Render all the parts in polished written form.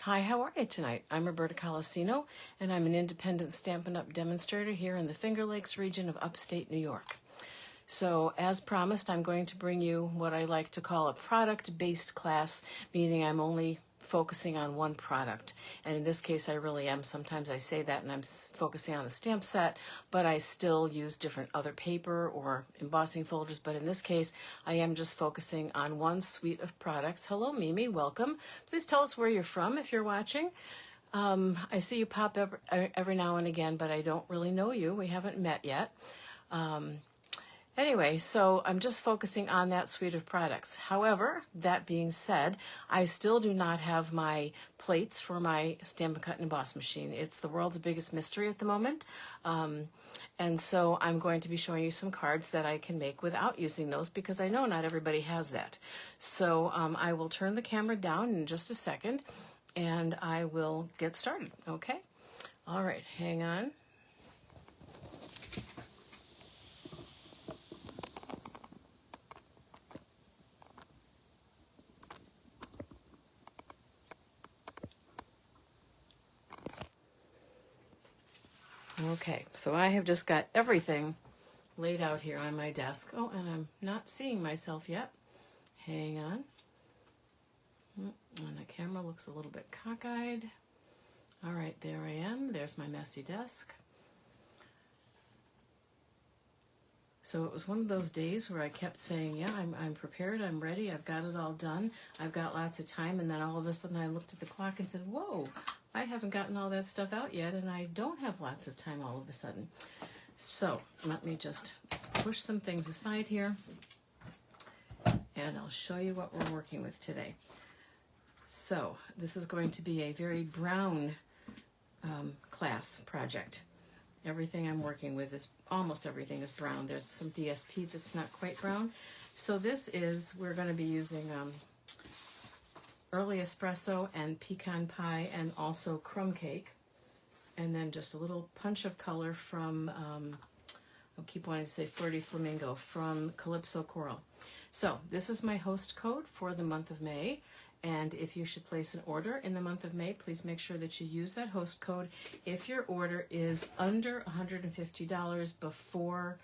Hi, how are you tonight? I'm Roberta Colasino, and I'm an independent Stampin' Up! Demonstrator here in the Finger Lakes region of upstate New York. So, as promised, I'm going to bring you what I like to call a product-based class, meaning I'm only focusing on one product. And in this case, I really am. Sometimes I say that and I'm focusing on the stamp set, but I still use different other paper or embossing folders. But in this case, I am just focusing on one suite of products. Hello, Mimi. Welcome. Please tell us where you're from if you're watching. I see you pop up every now and again, but I don't really know you. We haven't met yet. Anyway, so I'm just focusing on that suite of products. However, that being said, I still do not have my plates for my Stampin' Cut and Emboss machine. It's the world's biggest mystery at the moment. And so I'm going to be showing you some cards that I can make without using those because I know not everybody has that. So I will turn the camera down in just a second and I will get started, okay? All right, hang on. Okay, so I have just got everything laid out here on my desk. Oh, and I'm not seeing myself yet. Hang on. And the camera looks a little bit cockeyed. All right, there I am. There's my messy desk. So it was one of those days where I kept saying, yeah, I'm prepared, I'm ready, I've got it all done, I've got lots of time, and then all of a sudden I looked at the clock and said, whoa, I haven't gotten all that stuff out yet, and I don't have lots of time all of a sudden. So let me just push some things aside here, and I'll show you what we're working with today. So this is going to be a very brown class project. Everything I'm working with is, almost everything is brown. There's some DSP that's not quite brown. So this is, we're going to be using early espresso and pecan pie and also crumb cake. And then just a little punch of color from, I keep wanting to say Flirty Flamingo, from Calypso Coral. So this is my host code for the month of May. And if you should place an order in the month of May, please make sure that you use that host code if your order is under $150 before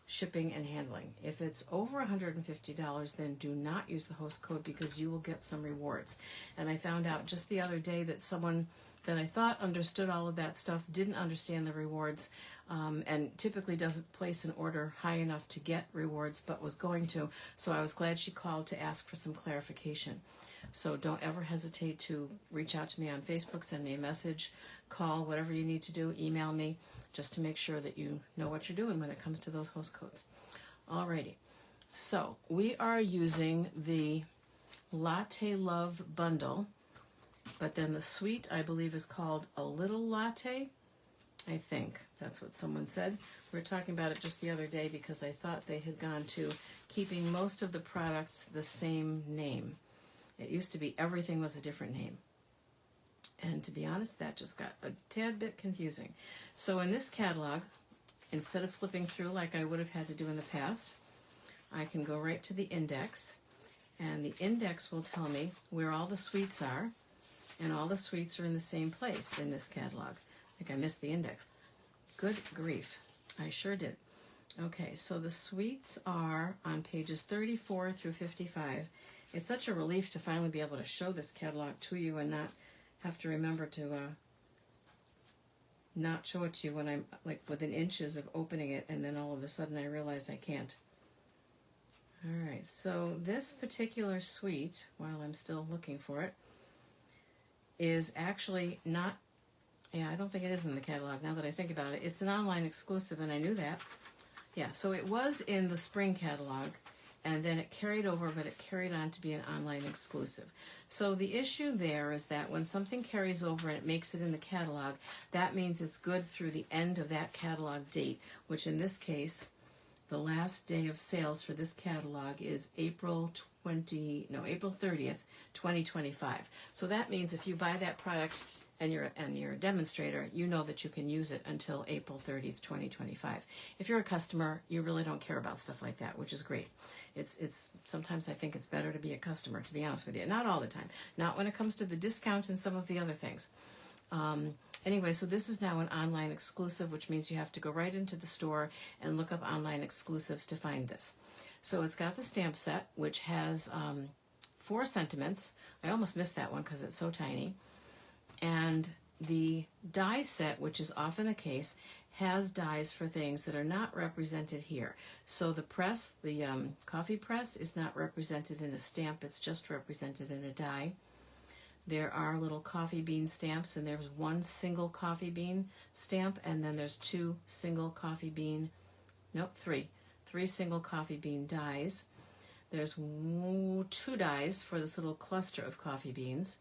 shipping and handling. If it's over $150, then do not use the host code because you will get some rewards. And I found out just the other day that someone that I thought understood all of that stuff didn't understand the rewards and typically doesn't place an order high enough to get rewards, but was going to. So I was glad she called to ask for some clarification. So don't ever hesitate to reach out to me on Facebook, send me a message, call, whatever you need to do, email me, just to make sure that you know what you're doing when it comes to those host codes. Alrighty, so we are using the Latte Love bundle, but then the suite, I believe, is called A Little Latte. I think that's what someone said. We were talking about it just the other day because I thought they had gone to keeping most of the products the same name. It used to be everything was a different name. And to be honest, that just got a tad bit confusing. So in this catalog, instead of flipping through like I would have had to do in the past, I can go right to the index. And the index will tell me where all the suites are. And all the suites are in the same place in this catalog. I think I missed the index. Good grief. I sure did. Okay, so the suites are on pages 34 through 55. It's such a relief to finally be able to show this catalog to you and not have to remember to not show it to you when I'm like within inches of opening it, and then all of a sudden I realize I can't. All right, so this particular suite, while I'm still looking for it, is actually not, yeah, I don't think it is in the catalog now that I think about it. It's an online exclusive, and I knew that. Yeah, so it was in the spring catalog, and then it carried over, but it carried on to be an online exclusive. So the issue there is that when something carries over and it makes it in the catalog, that means it's good through the end of that catalog date, which in this case, the last day of sales for this catalog is April 30th, 2025. So that means if you buy that product and you're a demonstrator, you know that you can use it until April 30th, 2025. If you're a customer, you really don't care about stuff like that, which is great. It's sometimes I think it's better to be a customer, to be honest with you. Not all the time. Not when it comes to the discount and some of the other things. Anyway, so this is now an online exclusive, which means you have to go right into the store and look up online exclusives to find this. So it's got the stamp set, which has 4 sentiments. I almost missed that one because it's so tiny. And the die set, which is often the case, has dies for things that are not represented here. So the press, the coffee press, is not represented in a stamp. It's just represented in a die. There are little coffee bean stamps, and there's 1 single coffee bean stamp, and then there's 2 single coffee bean, nope, 3 single coffee bean dies. There's 2 dies for this little cluster of coffee beans.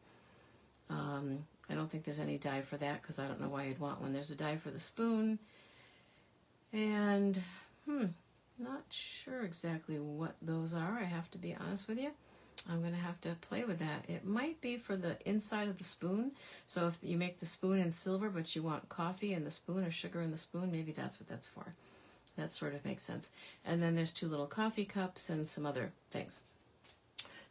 I don't think there's any die for that because I don't know why you'd want one. There's a die for the spoon, and not sure exactly what those are. I have to be honest with you. I'm going to have to play with that. It might be for the inside of the spoon. So if you make the spoon in silver, but you want coffee in the spoon or sugar in the spoon, maybe that's what that's for. That sort of makes sense. And then there's 2 little coffee cups and some other things.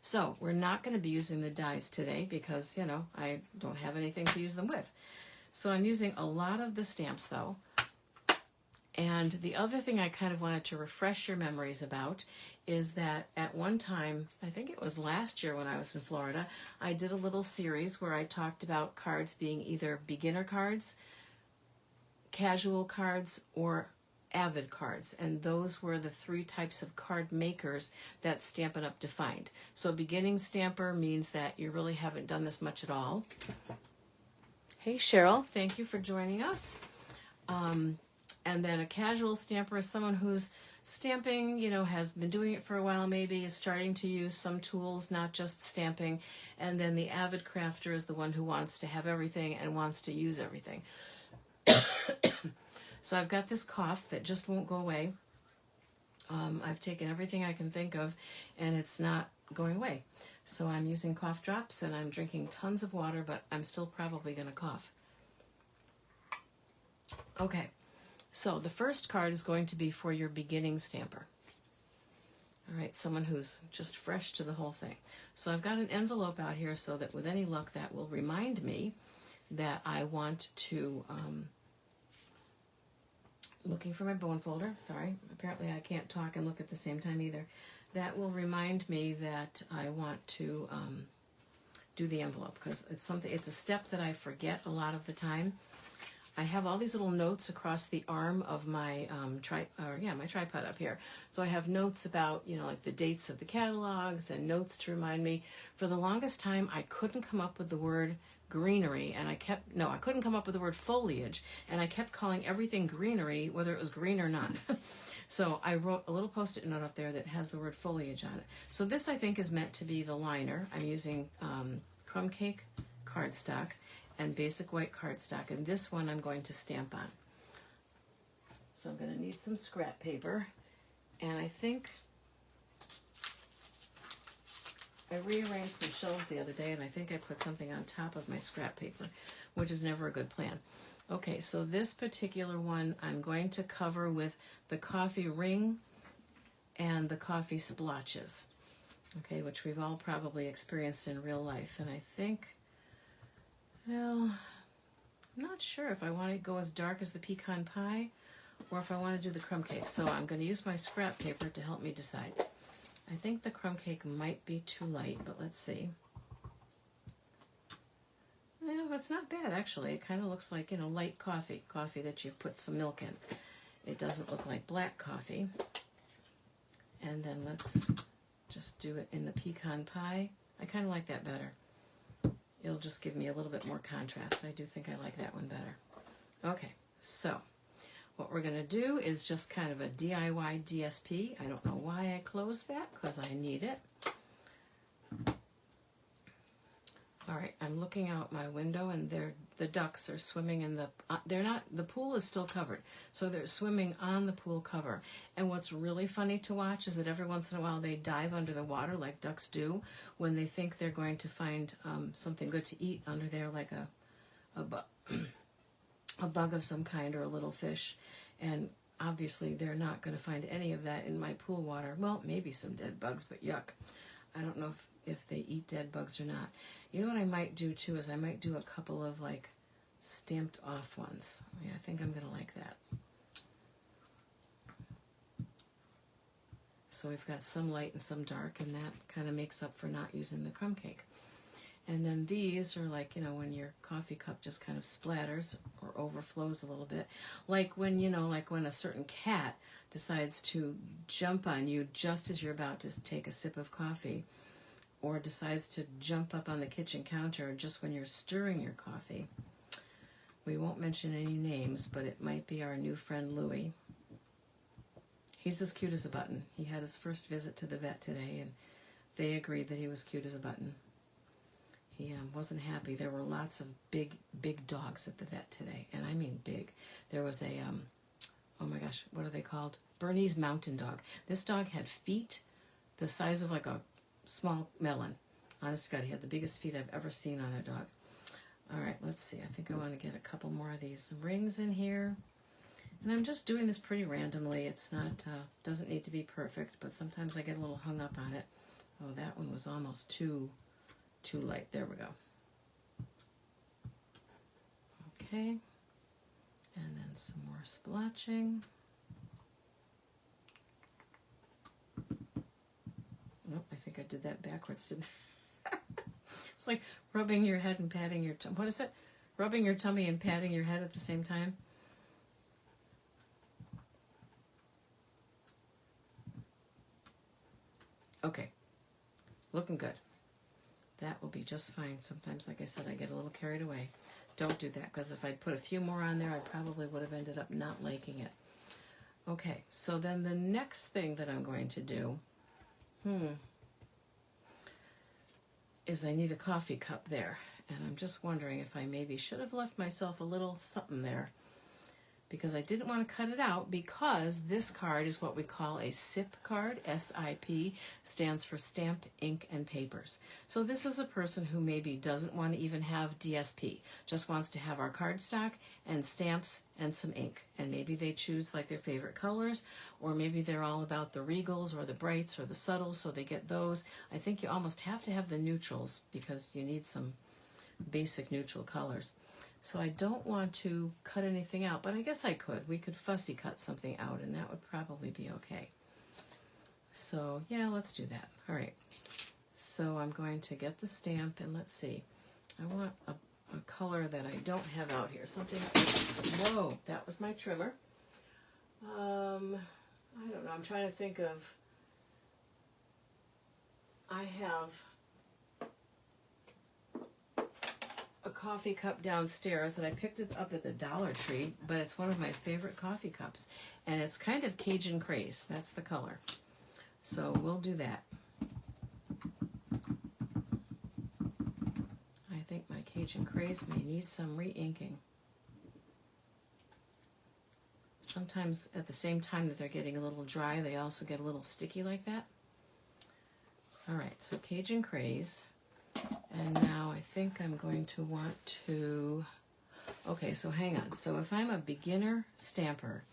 So we're not going to be using the dies today because, you know, I don't have anything to use them with. So I'm using a lot of the stamps, though. And the other thing I kind of wanted to refresh your memories about is that at one time, I think it was last year when I was in Florida, I did a little series where I talked about cards being either beginner cards, casual cards, or avid cards. And those were the 3 types of card makers that Stampin' Up! Defined. So beginning stamper means that you really haven't done this much at all. Hey Cheryl, thank you for joining us. And then a casual stamper is someone who's stamping, you know, has been doing it for a while, maybe is starting to use some tools, not just stamping. And then the avid crafter is the one who wants to have everything and wants to use everything. So I've got this cough that just won't go away. I've taken everything I can think of, and it's not going away. So I'm using cough drops, and I'm drinking tons of water, but I'm still probably going to cough. Okay. So the first card is going to be for your beginning stamper. All right, someone who's just fresh to the whole thing. So I've got an envelope out here so that with any luck that will remind me that I want to, looking for my bone folder, sorry, apparently I can't talk and look at the same time either. That will remind me that I want to do the envelope because it's a step that I forget a lot of the time. I have all these little notes across the arm of my my tripod up here. So I have notes about, you know, like the dates of the catalogs and notes to remind me. For the longest time, I couldn't come up with the word greenery, and I couldn't come up with the word foliage, and I kept calling everything greenery, whether it was green or not. So I wrote a little Post-it note up there that has the word foliage on it. So this, I think, is meant to be the liner. I'm using crumb cake cardstock and basic white cardstock, and this one I'm going to stamp on. So I'm going to need some scrap paper, and I think I rearranged some shelves the other day, and I think I put something on top of my scrap paper, which is never a good plan. Okay, so this particular one I'm going to cover with the coffee ring and the coffee splotches, okay, which we've all probably experienced in real life, and I think, well, I'm not sure if I want to go as dark as the pecan pie or if I want to do the crumb cake. So I'm going to use my scrap paper to help me decide. I think the crumb cake might be too light, but let's see. Well, it's not bad, actually. It kind of looks like, you know, light coffee that you've put some milk in. It doesn't look like black coffee. And then let's just do it in the pecan pie. I kind of like that better. It'll just give me a little bit more contrast. I do think I like that one better. Okay, so what we're going to do is just kind of a DIY DSP. I don't know why I closed that, because I need it. All right, I'm looking out my window, and the ducks are swimming in the, the pool is still covered, so they're swimming on the pool cover. And what's really funny to watch is that every once in a while they dive under the water like ducks do when they think they're going to find something good to eat under there, like a a, a bug of some kind or a little fish. And obviously they're not going to find any of that in my pool water. Well, maybe some dead bugs, but yuck. I don't know if they eat dead bugs or not. You know what I might do too is I might do a couple of like stamped off ones. Yeah, I think I'm going to like that. So we've got some light and some dark, and that kind of makes up for not using the crumb cake. And then these are like, you know, when your coffee cup just kind of splatters or overflows a little bit. Like when, you know, like when a certain cat decides to jump on you just as you're about to take a sip of coffee, or decides to jump up on the kitchen counter just when you're stirring your coffee. We won't mention any names, but it might be our new friend Louie. He's as cute as a button. He had his first visit to the vet today, and they agreed that he was cute as a button. He wasn't happy. There were lots of big dogs at the vet today, and I mean big. There was a, oh my gosh, what are they called? Bernese Mountain Dog. This dog had feet the size of like a small melon. Honest to God, he had the biggest feet I've ever seen on a dog. All right, let's see. I think I want to get a couple more of these rings in here. And I'm just doing this pretty randomly. It's not, doesn't need to be perfect, but sometimes I get a little hung up on it. Oh, that one was almost too light. There we go. Okay. And then some more splotching. Oh, I think I did that backwards, didn't I? It's like rubbing your head and patting your tummy. What is it? Rubbing your tummy and patting your head at the same time? Okay. Looking good. That will be just fine. Sometimes, like I said, I get a little carried away. Don't do that, because if I'd put a few more on there, I probably would have ended up not liking it. Okay, so then the next thing that I'm going to do, is I need a coffee cup there. And I'm just wondering if I maybe should have left myself a little something there, because I didn't want to cut it out, because this card is what we call a SIP card. S-I-P stands for Stamp, Ink, and Papers. So this is a person who maybe doesn't want to even have DSP, just wants to have our cardstock and stamps and some ink. And maybe they choose like their favorite colors, or maybe they're all about the regals or the brights or the subtles, so they get those. I think you almost have to have the neutrals, because you need some basic neutral colors. So I don't want to cut anything out, but I guess I could. We could fussy cut something out, and that would probably be okay. So yeah, let's do that. All right. So I'm going to get the stamp, and let's see. I want a color that I don't have out here. Something, whoa, that was my trimmer. I don't know. I'm trying to think of, I have a coffee cup downstairs that I picked it up at the Dollar Tree, but it's one of my favorite coffee cups, and it's kind of Cajun Craze. That's the color. So we'll do that. I think my Cajun Craze may need some re-inking. Sometimes at the same time that they're getting a little dry, they also get a little sticky like that. All right, so Cajun Craze. And now I think I'm going to want to, okay, so hang on. So if I'm a beginner stamper,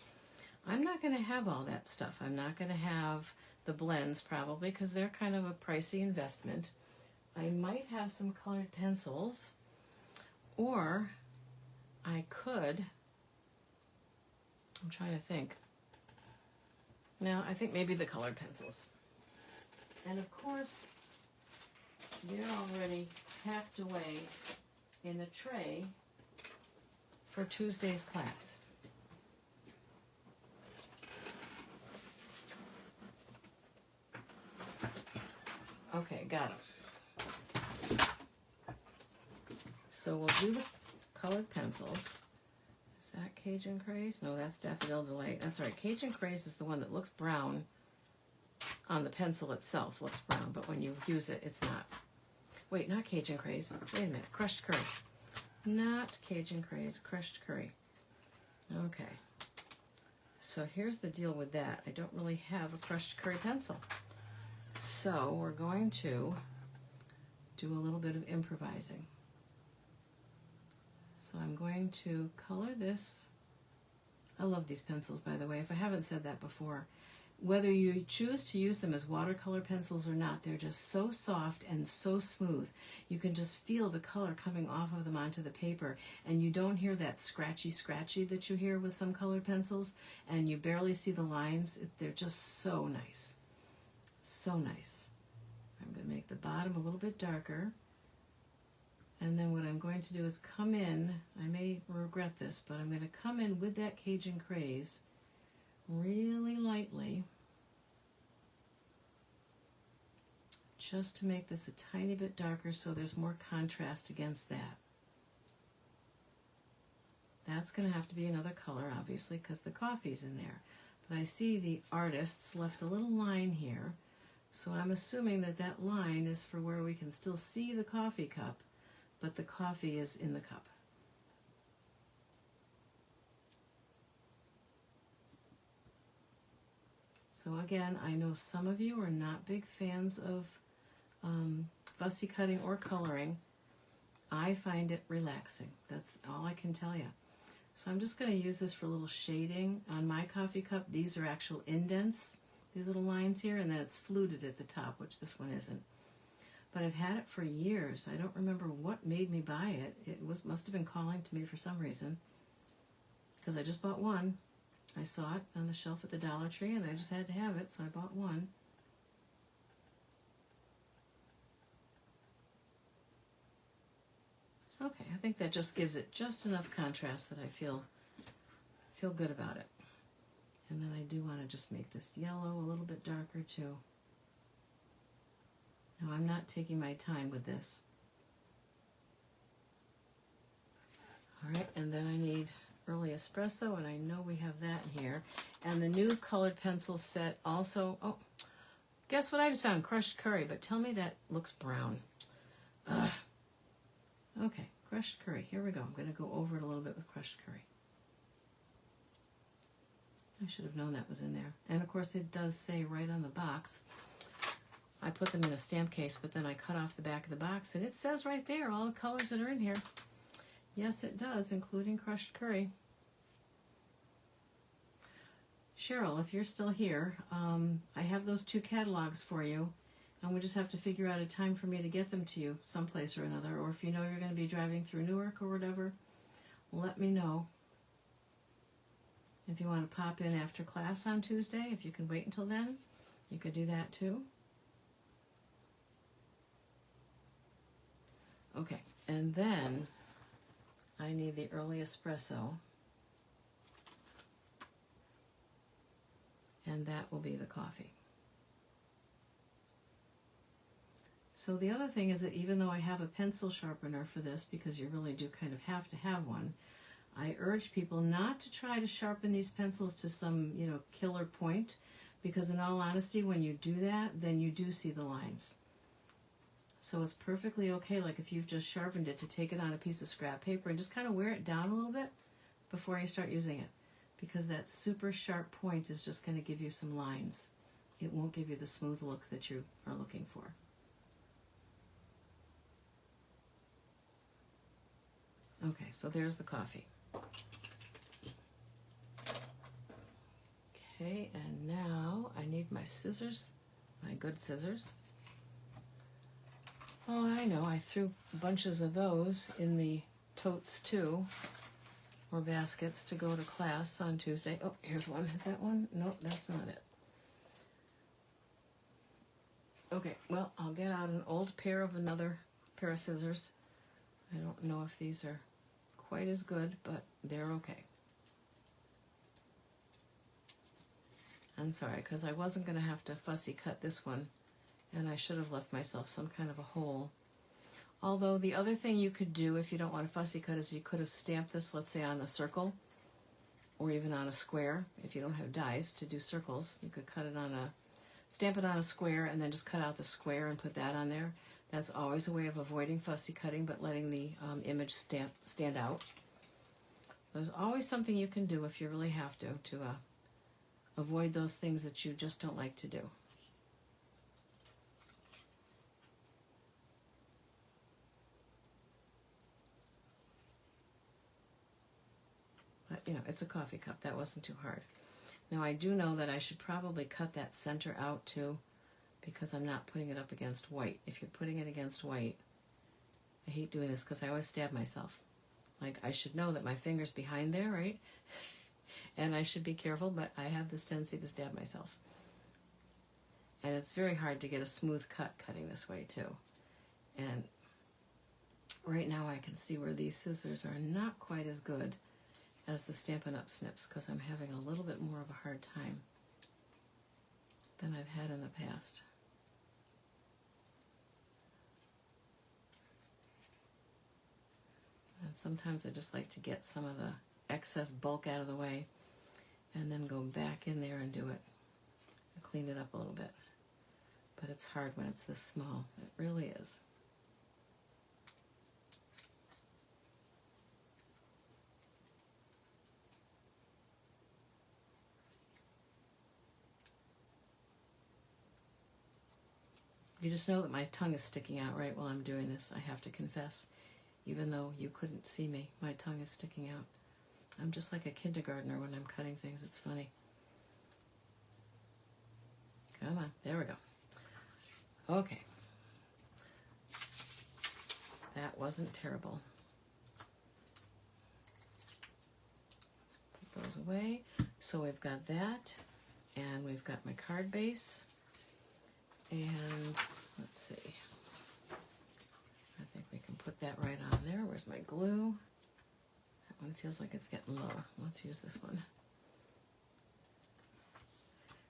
I'm not going to have all that stuff. I'm not going to have the blends probably, because they're kind of a pricey investment. I might have some colored pencils, or I could, I'm trying to think. No, I think maybe the colored pencils. And of course, they're already packed away in a tray for Tuesday's class. Okay, got it. So we'll do the colored pencils. Is that Cajun Craze? No, that's Daffodil Delight. That's right. Cajun Craze is the one that looks brown on the pencil itself. Looks brown, but when you use it, it's not. Wait, not Cajun Craze. Wait a minute. Crushed curry. Not Cajun Craze. Crushed curry. Okay. So here's the deal with that. I don't really have a crushed curry pencil. So we're going to do a little bit of improvising. So I'm going to color this. I love these pencils, by the way, if I haven't said that before. Whether you choose to use them as watercolor pencils or not, they're just so soft and so smooth. You can just feel the color coming off of them onto the paper, and you don't hear that scratchy that you hear with some colored pencils, and you barely see the lines. They're just so nice. So nice. I'm going to make the bottom a little bit darker. And then what I'm going to do is come in, I may regret this, but I'm going to come in with that Cajun Craze really lightly, just to make this a tiny bit darker so there's more contrast against that. That's going to have to be another color, obviously, because the coffee's in there. But I see the artists left a little line here, so I'm assuming that that line is for where we can still see the coffee cup, but the coffee is in the cup. So again, I know some of you are not big fans of fussy cutting or coloring. I find it relaxing. That's all I can tell you. So I'm just going to use this for a little shading on my coffee cup. These are actual indents, these little lines here, and then it's fluted at the top, which this one isn't. But I've had it for years. I don't remember what made me buy it. It must have been calling to me for some reason, because I just bought one. I saw it on the shelf at the Dollar Tree, and I just had to have it, so I bought one. Okay, I think that just gives it just enough contrast that I feel good about it. And then I do want to just make this yellow a little bit darker too. Now I'm not taking my time with this. All right, and then I need early espresso, and I know we have that in here. And the new colored pencil set also, oh, guess what I just found? Crushed curry, but tell me that looks brown. Ugh. Okay, crushed curry, here we go. I'm gonna go over it a little bit with crushed curry. I should have known that was in there. And of course it does say right on the box. I put them in a stamp case, but then I cut off the back of the box, and it says right there all the colors that are in here. Yes, it does, including crushed curry. Cheryl, if you're still here, I have those 2 catalogs for you, and we just have to figure out a time for me to get them to you someplace or another, or if you know you're going to be driving through Newark or whatever, let me know. If you want to pop in after class on Tuesday, if you can wait until then, you could do that too. Okay, and then I need the early espresso, and that will be the coffee. So the other thing is that even though I have a pencil sharpener for this, because you really do kind of have to have one, I urge people not to try to sharpen these pencils to some, killer point, because in all honesty, when you do that, then you do see the lines. So it's perfectly okay, like if you've just sharpened it, to take it on a piece of scrap paper and just kind of wear it down a little bit before you start using it, because that super sharp point is just going to give you some lines. It won't give you the smooth look that you are looking for. Okay, so there's the coffee. Okay, and now I need my scissors, my good scissors. Oh, I know, I threw bunches of those in the totes too, or baskets, to go to class on Tuesday. Oh, here's one. Is that one? Nope, that's not it. Okay, well, I'll get out an old pair of another pair of scissors. I don't know if these are quite as good, but they're okay. I'm sorry, because I wasn't going to have to fussy cut this one, and I should have left myself some kind of a hole. Although the other thing you could do if you don't want to fussy cut is you could have stamped this, let's say, on a circle, or even on a square. If you don't have dies to do circles, you could stamp it on a square and then just cut out the square and put that on there. That's always a way of avoiding fussy cutting, but letting the image stand out. There's always something you can do if you really have to avoid those things that you just don't like to do. but you know, it's a coffee cup. That wasn't too hard. Now I do know that I should probably cut that center out too, because I'm not putting it up against white. If you're putting it against white, I hate doing this because I always stab myself. Like, I should know that my finger's behind there, right? And I should be careful, but I have this tendency to stab myself. And it's very hard to get a smooth cut cutting this way too. And right now I can see where these scissors are not quite as good as the Stampin' Up! Snips, because I'm having a little bit more of a hard time than I've had in the past. And sometimes I just like to get some of the excess bulk out of the way and then go back in there and do it and clean it up a little bit. But it's hard when it's this small. It really is. You just know that my tongue is sticking out right while I'm doing this, I have to confess. Even though you couldn't see me, my tongue is sticking out. I'm just like a kindergartner when I'm cutting things. It's funny. Come on, there we go. Okay. That wasn't terrible. Let's put those away. So we've got that, and we've got my card base. And let's see. I think we can put that right on there. Where's my glue? That one feels like it's getting low. Let's use this one.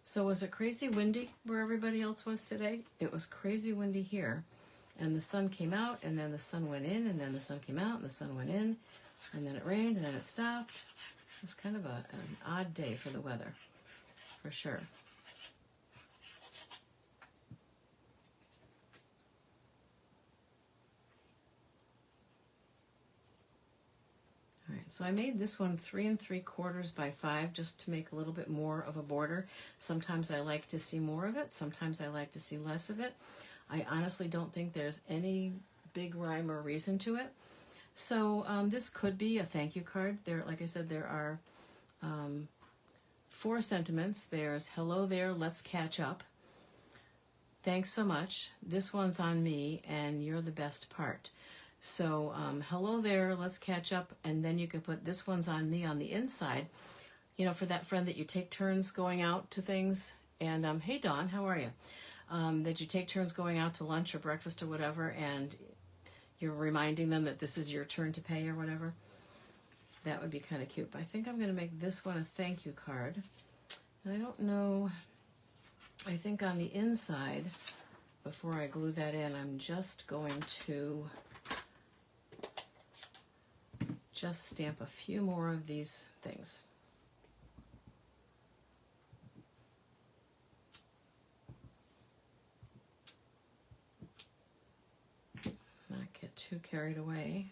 So was it crazy windy where everybody else was today? It was crazy windy here. And the sun came out, and then the sun went in, and then the sun came out, and the sun went in, and then it rained, and then it stopped. It was kind of an odd day for the weather, for sure. All right, so I made this one 3 3/4 by 5 just to make a little bit more of a border. Sometimes I like to see more of it. Sometimes I like to see less of it. I honestly don't think there's any big rhyme or reason to it. So this could be a thank you card. There, like I said, there are 4 sentiments. There's hello there, let's catch up. Thanks so much. This one's on me, and you're the best part. So hello there, let's catch up, and then you can put this one's on me on the inside, you know, for that friend that you take turns going out to things. And hey Dawn, how are you? That you take turns going out to lunch or breakfast or whatever, and you're reminding them that this is your turn to pay or whatever. That would be kind of cute. But I think I'm going to make this one a thank you card. And I don't know, I think on the inside, before I glue that in, I'm just going to just stamp a few more of these things. Not get too carried away.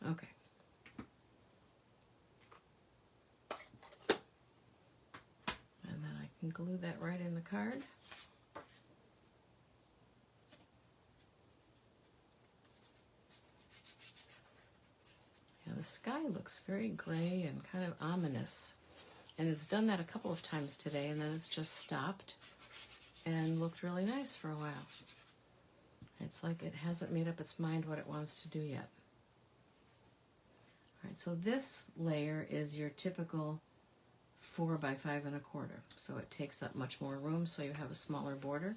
Okay. And then I can glue that right in the card. Yeah, the sky looks very gray and kind of ominous. And it's done that a couple of times today, and then it's just stopped and looked really nice for a while. It's like it hasn't made up its mind what it wants to do yet. All right, so this layer is your typical 4 by 5 1/4. So it takes up much more room, so you have a smaller border.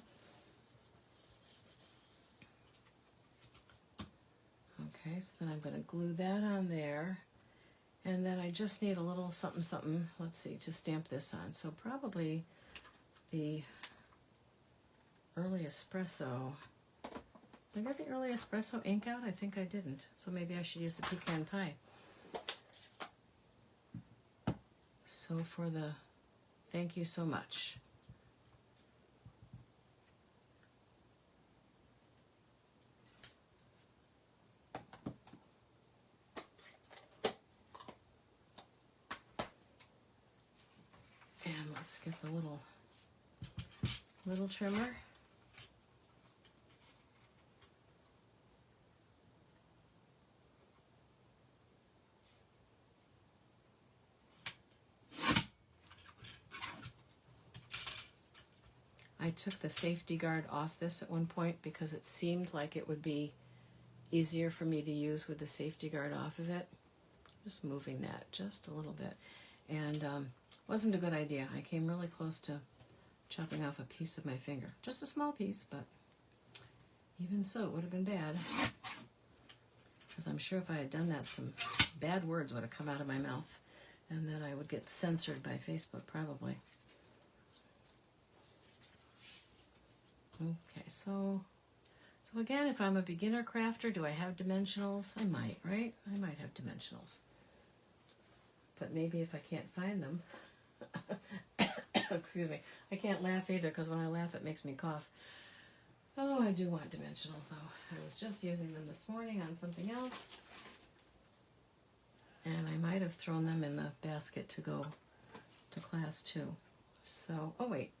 Okay, so then I'm going to glue that on there. And then I just need a little something, something, let's see, to stamp this on. So probably the Early Espresso. Did I get the Early Espresso ink out? I think I didn't. So maybe I should use the pecan pie. So for the thank you so much. let's get the little trimmer. I took the safety guard off this at one point because it seemed like it would be easier for me to use with the safety guard off of it. Just moving that just a little bit. And wasn't a good idea. I came really close to chopping off a piece of my finger. Just a small piece, but even so, it would have been bad. Because I'm sure if I had done that, some bad words would have come out of my mouth. And then I would get censored by Facebook, probably. Okay, so again, if I'm a beginner crafter, do I have dimensionals? I might, right? I might have dimensionals. But maybe if I can't find them, excuse me, I can't laugh either because when I laugh it makes me cough. Oh, I do want dimensionals though. I was just using them this morning on something else. And I might have thrown them in the basket to go to class too. So, oh wait.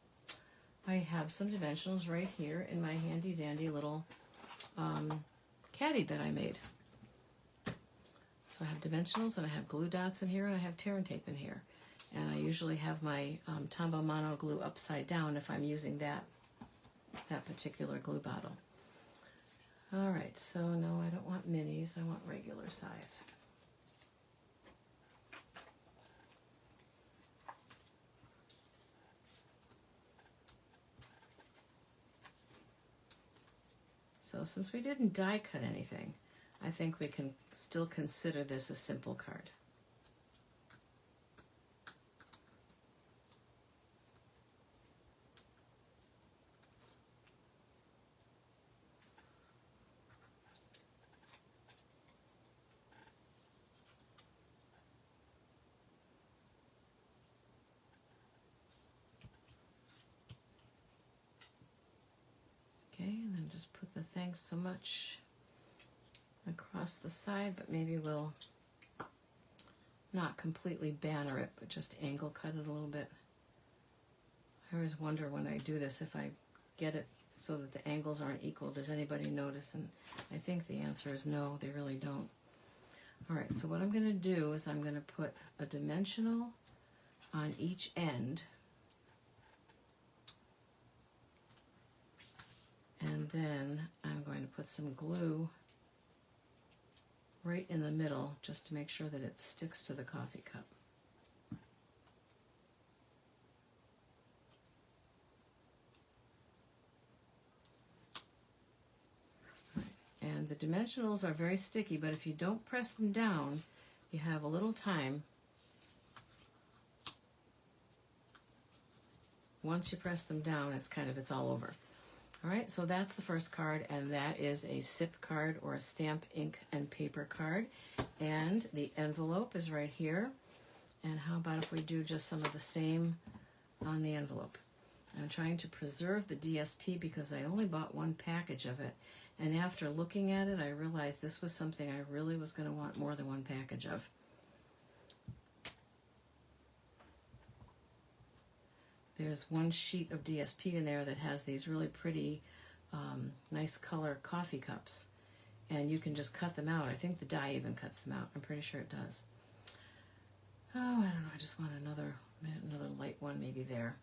I have some dimensionals right here in my handy dandy little caddy that I made. So I have dimensionals and I have glue dots in here and I have tear and tape in here. And I usually have my Tombow Mono glue upside down if I'm using that particular glue bottle. All right, so no, I don't want minis. I want regular size. So since we didn't die cut anything, I think we can still consider this a simple card. And then just put the thanks so much across the side, but maybe we'll not completely banner it, but just angle cut it a little bit. I always wonder when I do this if I get it so that the angles aren't equal. Does anybody notice? And I think the answer is no, they really don't. All right, so what I'm going to do is I'm going to put a dimensional on each end. And then I'm going to put some glue right in the middle just to make sure that it sticks to the coffee cup. And the dimensionals are very sticky, but if you don't press them down, you have a little time. Once you press them down, it's all over. All right, so that's the first card, and that is a SIP card or a stamp, ink, and paper card. And the envelope is right here. And how about if we do just some of the same on the envelope? I'm trying to preserve the DSP because I only bought one package of it. And after looking at it, I realized this was something I really was going to want more than one package of. There's one sheet of DSP in there that has these really pretty, nice color coffee cups. And you can just cut them out. I think the die even cuts them out. I'm pretty sure it does. Oh, I don't know. I just want another light one maybe there.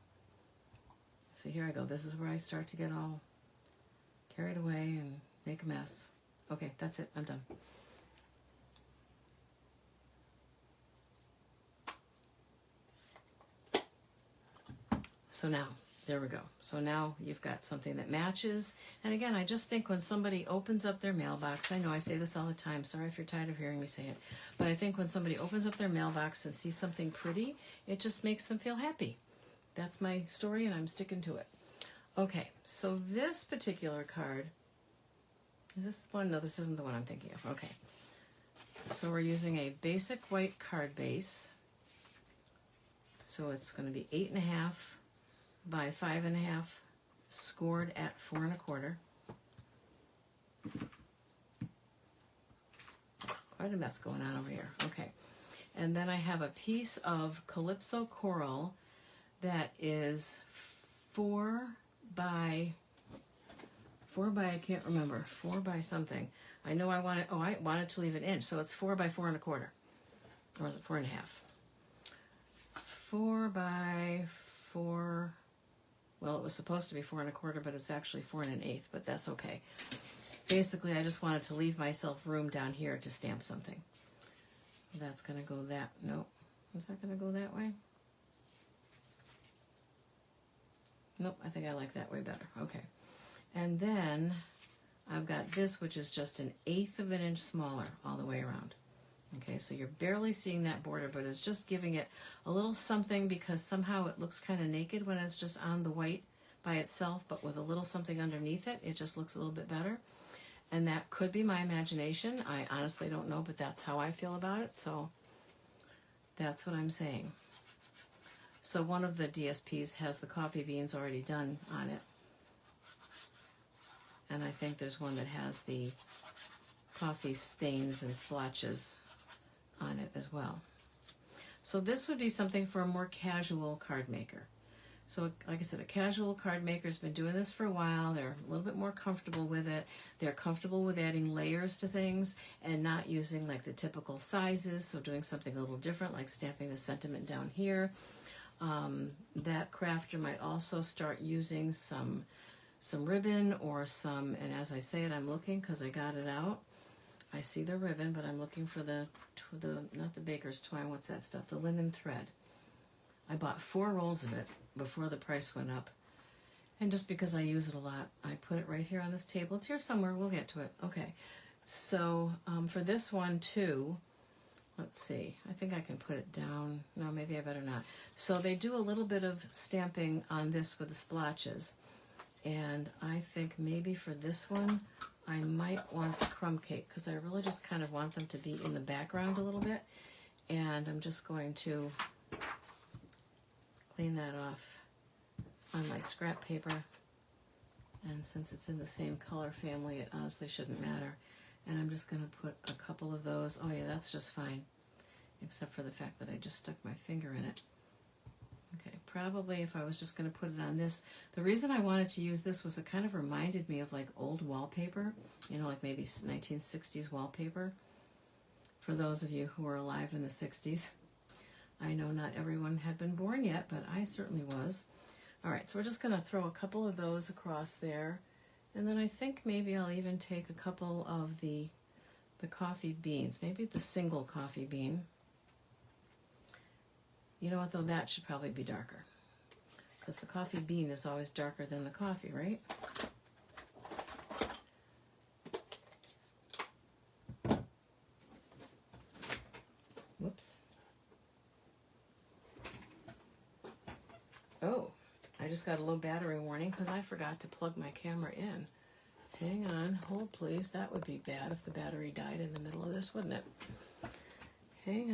So here I go. This is where I start to get all carried away and make a mess. Okay, that's it. I'm done. So now, there we go. So now you've got something that matches. And again, I just think when somebody opens up their mailbox, I know I say this all the time, sorry if you're tired of hearing me say it, but I think when somebody opens up their mailbox and sees something pretty, it just makes them feel happy. That's my story and I'm sticking to it. Okay, so this particular card, is this the one? No, this isn't the one I'm thinking of. Okay. So we're using a basic white card base. So it's going to be 8.5 by 5.5, scored at 4 1/4. Quite a mess going on over here. Okay. And then I have a piece of Calypso Coral that is 4 by I can't remember, 4 by something. I know I wanted to leave an inch, so it's 4 by 4 1/4, or is it 4 1/2? 4 by 4. Well, it was supposed to be 4 1/4, but it's actually 4 1/8. But that's okay. Basically, I just wanted to leave myself room down here to stamp something. That's gonna go that. Nope. Is that gonna go that way? Nope. I think I like that way better. Okay. And then I've got this, which is just 1/8 of an inch smaller all the way around. Okay, so you're barely seeing that border, but it's just giving it a little something, because somehow it looks kind of naked when it's just on the white by itself, but with a little something underneath it, it just looks a little bit better. And that could be my imagination. I honestly don't know, but that's how I feel about it, so that's what I'm saying. So one of the DSPs has the coffee beans already done on it. And I think there's one that has the coffee stains and splotches on it as well. So this would be something for a more casual card maker. So like I said, a casual card maker's been doing this for a while. They're a little bit more comfortable with it. They're comfortable with adding layers to things and not using like the typical sizes. So doing something a little different, like stamping the sentiment down here. That crafter might also start using some ribbon or some, and as I say it, I'm looking because I got it out. I see the ribbon, but I'm looking for the not the baker's twine, what's that stuff? The linen thread. I bought 4 rolls of it before the price went up. And just because I use it a lot, I put it right here on this table. It's here somewhere, we'll get to it. Okay, so for this one too, let's see, I think I can put it down. No, maybe I better not. So they do a little bit of stamping on this with the splotches. And I think maybe for this one, I might want the crumb cake, because I really just kind of want them to be in the background a little bit. And I'm just going to clean that off on my scrap paper. And since it's in the same color family, it honestly shouldn't matter. And I'm just going to put a couple of those. Oh yeah, that's just fine. Except for the fact that I just stuck my finger in it. Okay, probably if I was just going to put it on this. The reason I wanted to use this was it kind of reminded me of like old wallpaper, you know, like maybe 1960s wallpaper. For those of you who were alive in the 60s. I know not everyone had been born yet, but I certainly was. All right, so we're just going to throw a couple of those across there. And then I think maybe I'll even take a couple of the coffee beans, maybe the single coffee bean. You know what, though, that should probably be darker, because the coffee bean is always darker than the coffee, right? Whoops. Oh, I just got a low battery warning because I forgot to plug my camera in. Hang on, hold please. That would be bad if the battery died in the middle of this, wouldn't it? Hang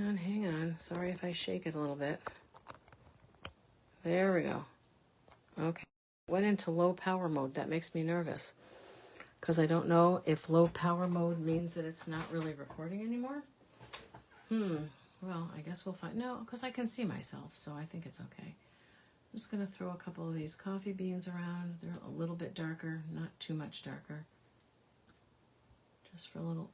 on. Sorry if I shake it a little bit. There we go. Okay. Went into low power mode. That makes me nervous, because I don't know if low power mode means that it's not really recording anymore. Well, I guess we'll find. No, because I can see myself, so I think it's okay. I'm just going to throw a couple of these coffee beans around. They're a little bit darker, not too much darker. Just for a little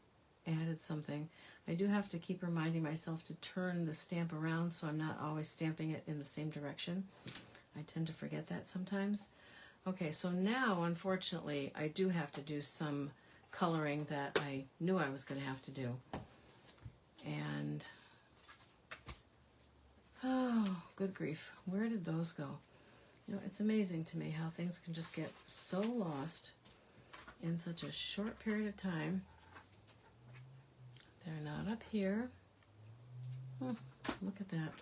added something. I do have to keep reminding myself to turn the stamp around so I'm not always stamping it in the same direction. I tend to forget that sometimes. Okay, so now, unfortunately, I do have to do some coloring that I knew I was going to have to do. And, oh, good grief. Where did those go? You know, it's amazing to me how things can just get so lost in such a short period of time. They're not up here. Look at that.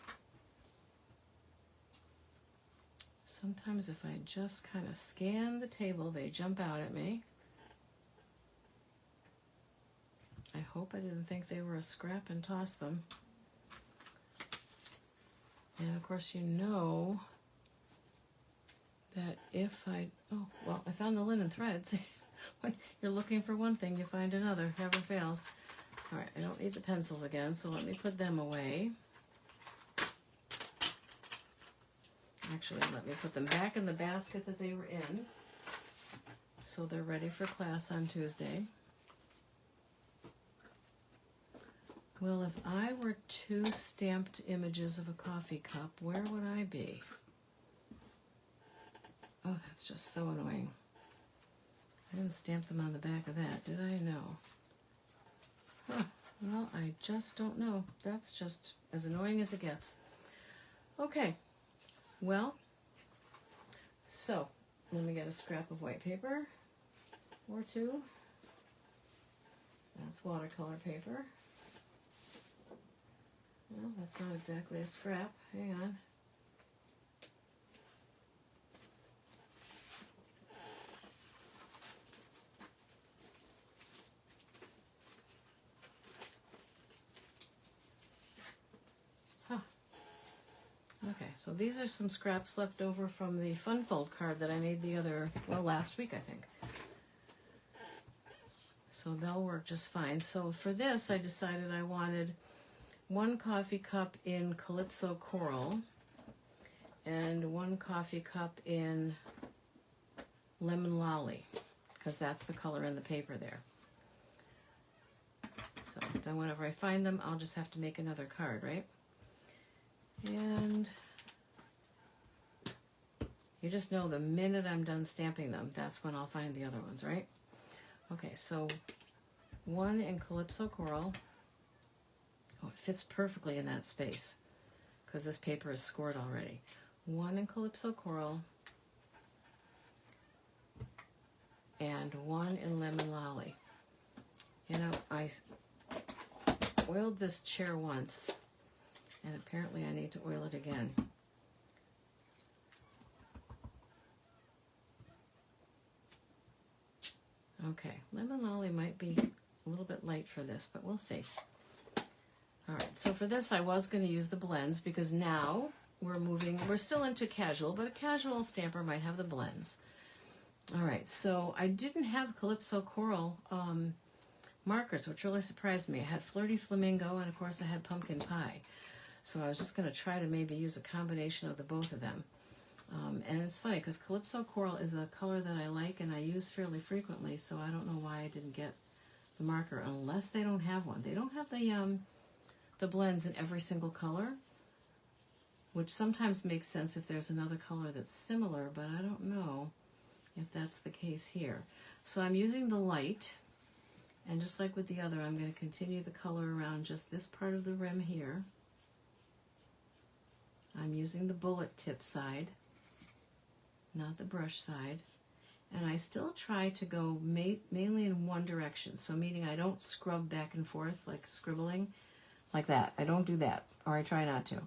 Sometimes if I just kind of scan the table, they jump out at me. I hope I didn't think they were a scrap and toss them. And of course, you know that if I, oh, well, I found the linen threads. When you're looking for one thing, you find another. Never fails. All right, I don't need the pencils again, so let me put them away. Actually, let me put them back in the basket that they were in, so they're ready for class on Tuesday. Well, if I were 2 stamped images of a coffee cup, where would I be? Oh, that's just so annoying. I didn't stamp them on the back of that, did I? No. Huh. Well, I just don't know. That's just as annoying as it gets. Okay. Well, so let me get a scrap of white paper or 2. That's watercolor paper. Well, that's not exactly a scrap. Hang on. Okay, so these are some scraps left over from the Fun Fold card that I made last week, I think. So they'll work just fine. So for this, I decided I wanted 1 coffee cup in Calypso Coral and 1 coffee cup in Lemon Lolly, because that's the color in the paper there. So then whenever I find them, I'll just have to make another card, right? And you just know the minute I'm done stamping them, that's when I'll find the other ones, right? Okay, so 1 in Calypso Coral. Oh, it fits perfectly in that space because this paper is scored already. 1 in Calypso Coral and 1 in Lemon Lolly. You know, I oiled this chair once, and apparently I need to oil it again. Okay, Lemon Lolly might be a little bit light for this, but we'll see. All right, so for this I was going to use the blends because now we're still into casual, but a casual stamper might have the blends. All right, so I didn't have Calypso Coral markers, which really surprised me. I had Flirty Flamingo, and of course I had Pumpkin Pie. So I was just going to try to maybe use a combination of the both of them. And it's funny because Calypso Coral is a color that I like and I use fairly frequently, so I don't know why I didn't get the marker unless they don't have one. They don't have the blends in every single color, which sometimes makes sense if there's another color that's similar, but I don't know if that's the case here. So I'm using the light, and just like with the other, I'm going to continue the color around just this part of the rim here. I'm using the bullet tip side, not the brush side, and I still try to go mainly in one direction, so meaning I don't scrub back and forth like scribbling like that. I don't do that, or I try not to,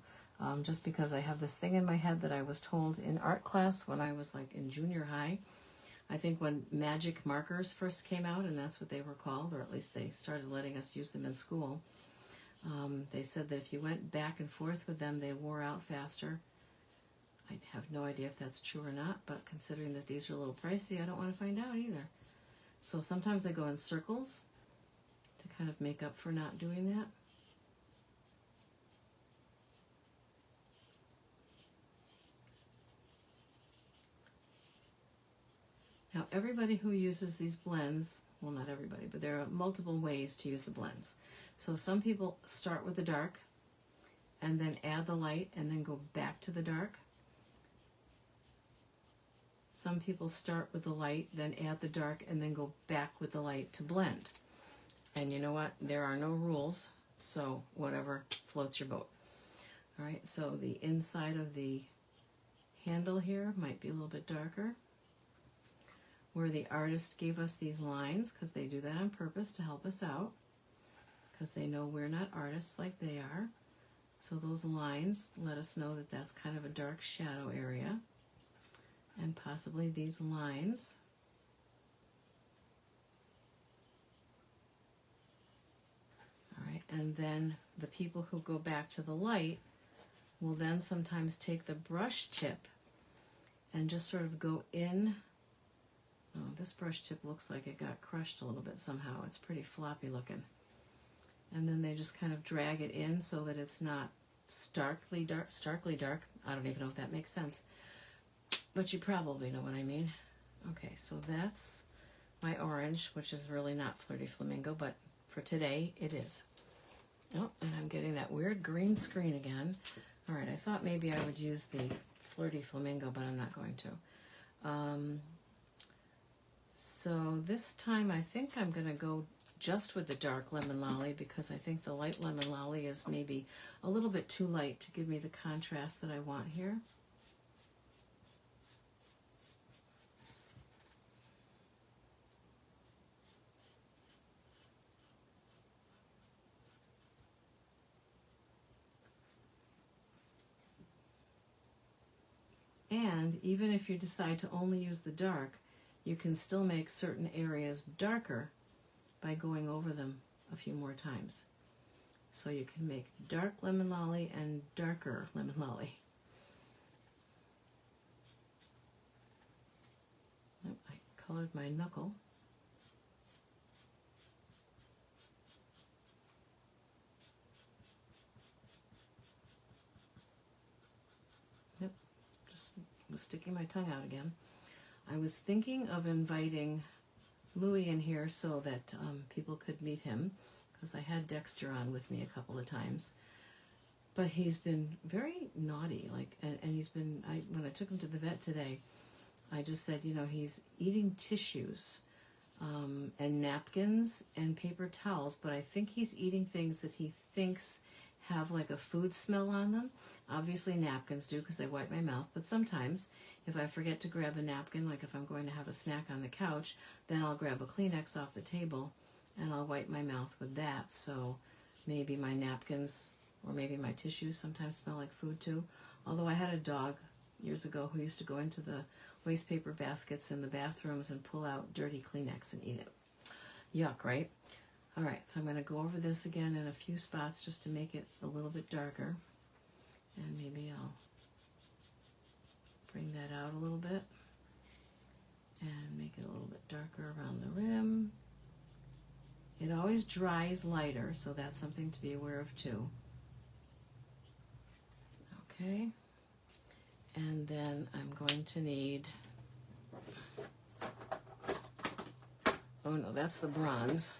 just because I have this thing in my head that I was told in art class when I was like in junior high. I think when magic markers first came out, and that's what they were called, or at least they started letting us use them in school. They said that if you went back and forth with them, they wore out faster. I have no idea if that's true or not, but considering that these are a little pricey, I don't want to find out either. So sometimes I go in circles to kind of make up for not doing that. Now everybody who uses these blends, well not everybody, but there are multiple ways to use the blends. So some people start with the dark and then add the light and then go back to the dark. Some people start with the light, then add the dark, and then go back with the light to blend. And you know what? There are no rules, so whatever floats your boat. All right, so the inside of the handle here might be a little bit darker, where the artist gave us these lines, because they do that on purpose to help us out, because they know we're not artists like they are. So those lines let us know that that's kind of a dark shadow area. And possibly these lines all right, and then the people who go back to the light will then sometimes take the brush tip and just sort of go in. Oh, this brush tip looks like it got crushed a little bit somehow. It's pretty floppy looking. And then they just kind of drag it in so that it's not starkly dark. I don't even know if that makes sense, but you probably know what I mean. Okay, so that's my orange, which is really not Flirty Flamingo, but for today it is. Oh, and I'm getting that weird green screen again. All right, I thought maybe I would use the Flirty Flamingo, but I'm not going to. So this time I think I'm going to go just with the dark lemon lolly, because I think the light lemon lolly is maybe a little bit too light to give me the contrast that I want here. And even if you decide to only use the dark, you can still make certain areas darker by going over them a few more times. So you can make dark lemon lolly and darker lemon lolly. Oh, I colored my knuckle. Yep, just was sticking my tongue out again. I was thinking of inviting Louis in here so that people could meet him, because I had Dexter on with me a couple of times. But he's been very naughty, and he's been, when I took him to the vet today, I just said, you know, he's eating tissues and napkins and paper towels, but I think he's eating things that he thinks have like a food smell on them. Obviously napkins do, because I wipe my mouth, but sometimes if I forget to grab a napkin, like if I'm going to have a snack on the couch, then I'll grab a Kleenex off the table and I'll wipe my mouth with that. So maybe my napkins or maybe my tissues sometimes smell like food too. Although I had a dog years ago who used to go into the waste paper baskets in the bathrooms and pull out dirty Kleenex and eat it. Yuck, right? All right, so I'm going to go over this again in a few spots just to make it a little bit darker. And maybe I'll bring that out a little bit and make it a little bit darker around the rim. It always dries lighter, so that's something to be aware of too. Okay, and then I'm going to need, oh no, that's the bronze.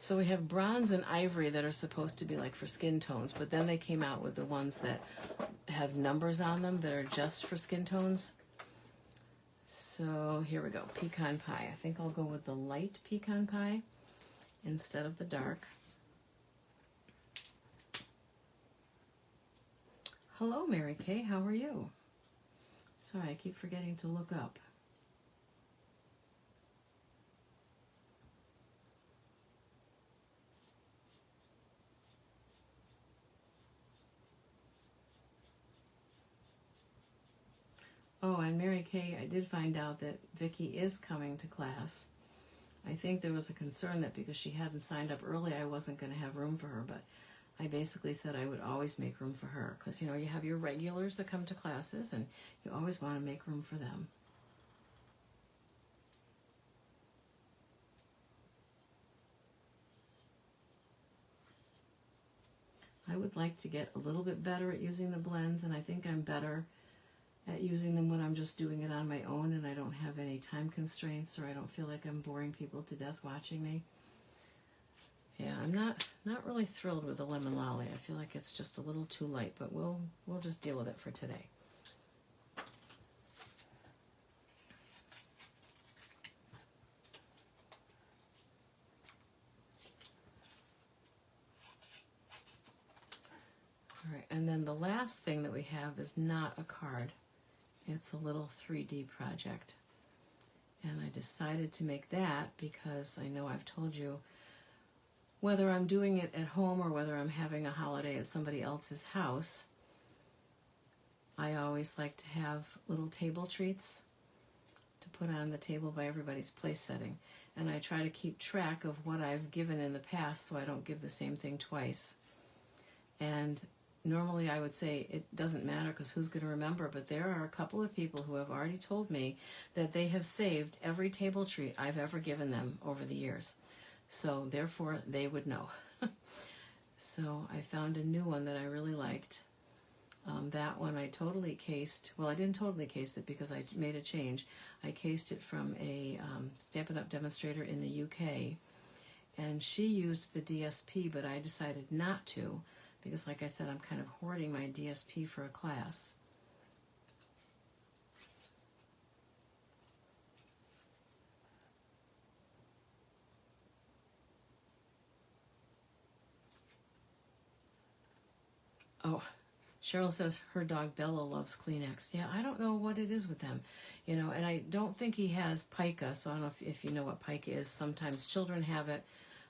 So we have bronze and ivory that are supposed to be like for skin tones, but then they came out with the ones that have numbers on them that are just for skin tones. So here we go, pecan pie. I think I'll go with the light pecan pie instead of the dark. Hello, Mary Kay, how are you? Sorry, I keep forgetting to look up. Oh, and Mary Kay, I did find out that Vicky is coming to class. I think there was a concern that because she hadn't signed up early, I wasn't going to have room for her, but I basically said I would always make room for her, because, you know, you have your regulars that come to classes, and you always want to make room for them. I would like to get a little bit better at using the blends, and I think I'm better at using them when I'm just doing it on my own and I don't have any time constraints, or I don't feel like I'm boring people to death watching me. Yeah, I'm not really thrilled with the lemon lolly. I feel like it's just a little too light, but we'll just deal with it for today. All right, and then the last thing that we have is not a card. It's a little 3D project. And I decided to make that because I know I've told you, whether I'm doing it at home or whether I'm having a holiday at somebody else's house, I always like to have little table treats to put on the table by everybody's place setting. And I try to keep track of what I've given in the past so I don't give the same thing twice. And normally I would say it doesn't matter because who's going to remember, but there are a couple of people who have already told me that they have saved every table treat I've ever given them over the years. So therefore they would know. So I found a new one that I really liked, That one I totally cased. Well, I didn't totally case it because I made a change. I cased it from a Stampin' Up! Demonstrator in the UK, and she used the DSP, but I decided not to because, like I said, I'm kind of hoarding my DSP for a class. Oh, Cheryl says her dog Bella loves Kleenex. Yeah, I don't know what it is with them, and I don't think he has pica, so I don't know if you know what pica is. Sometimes children have it,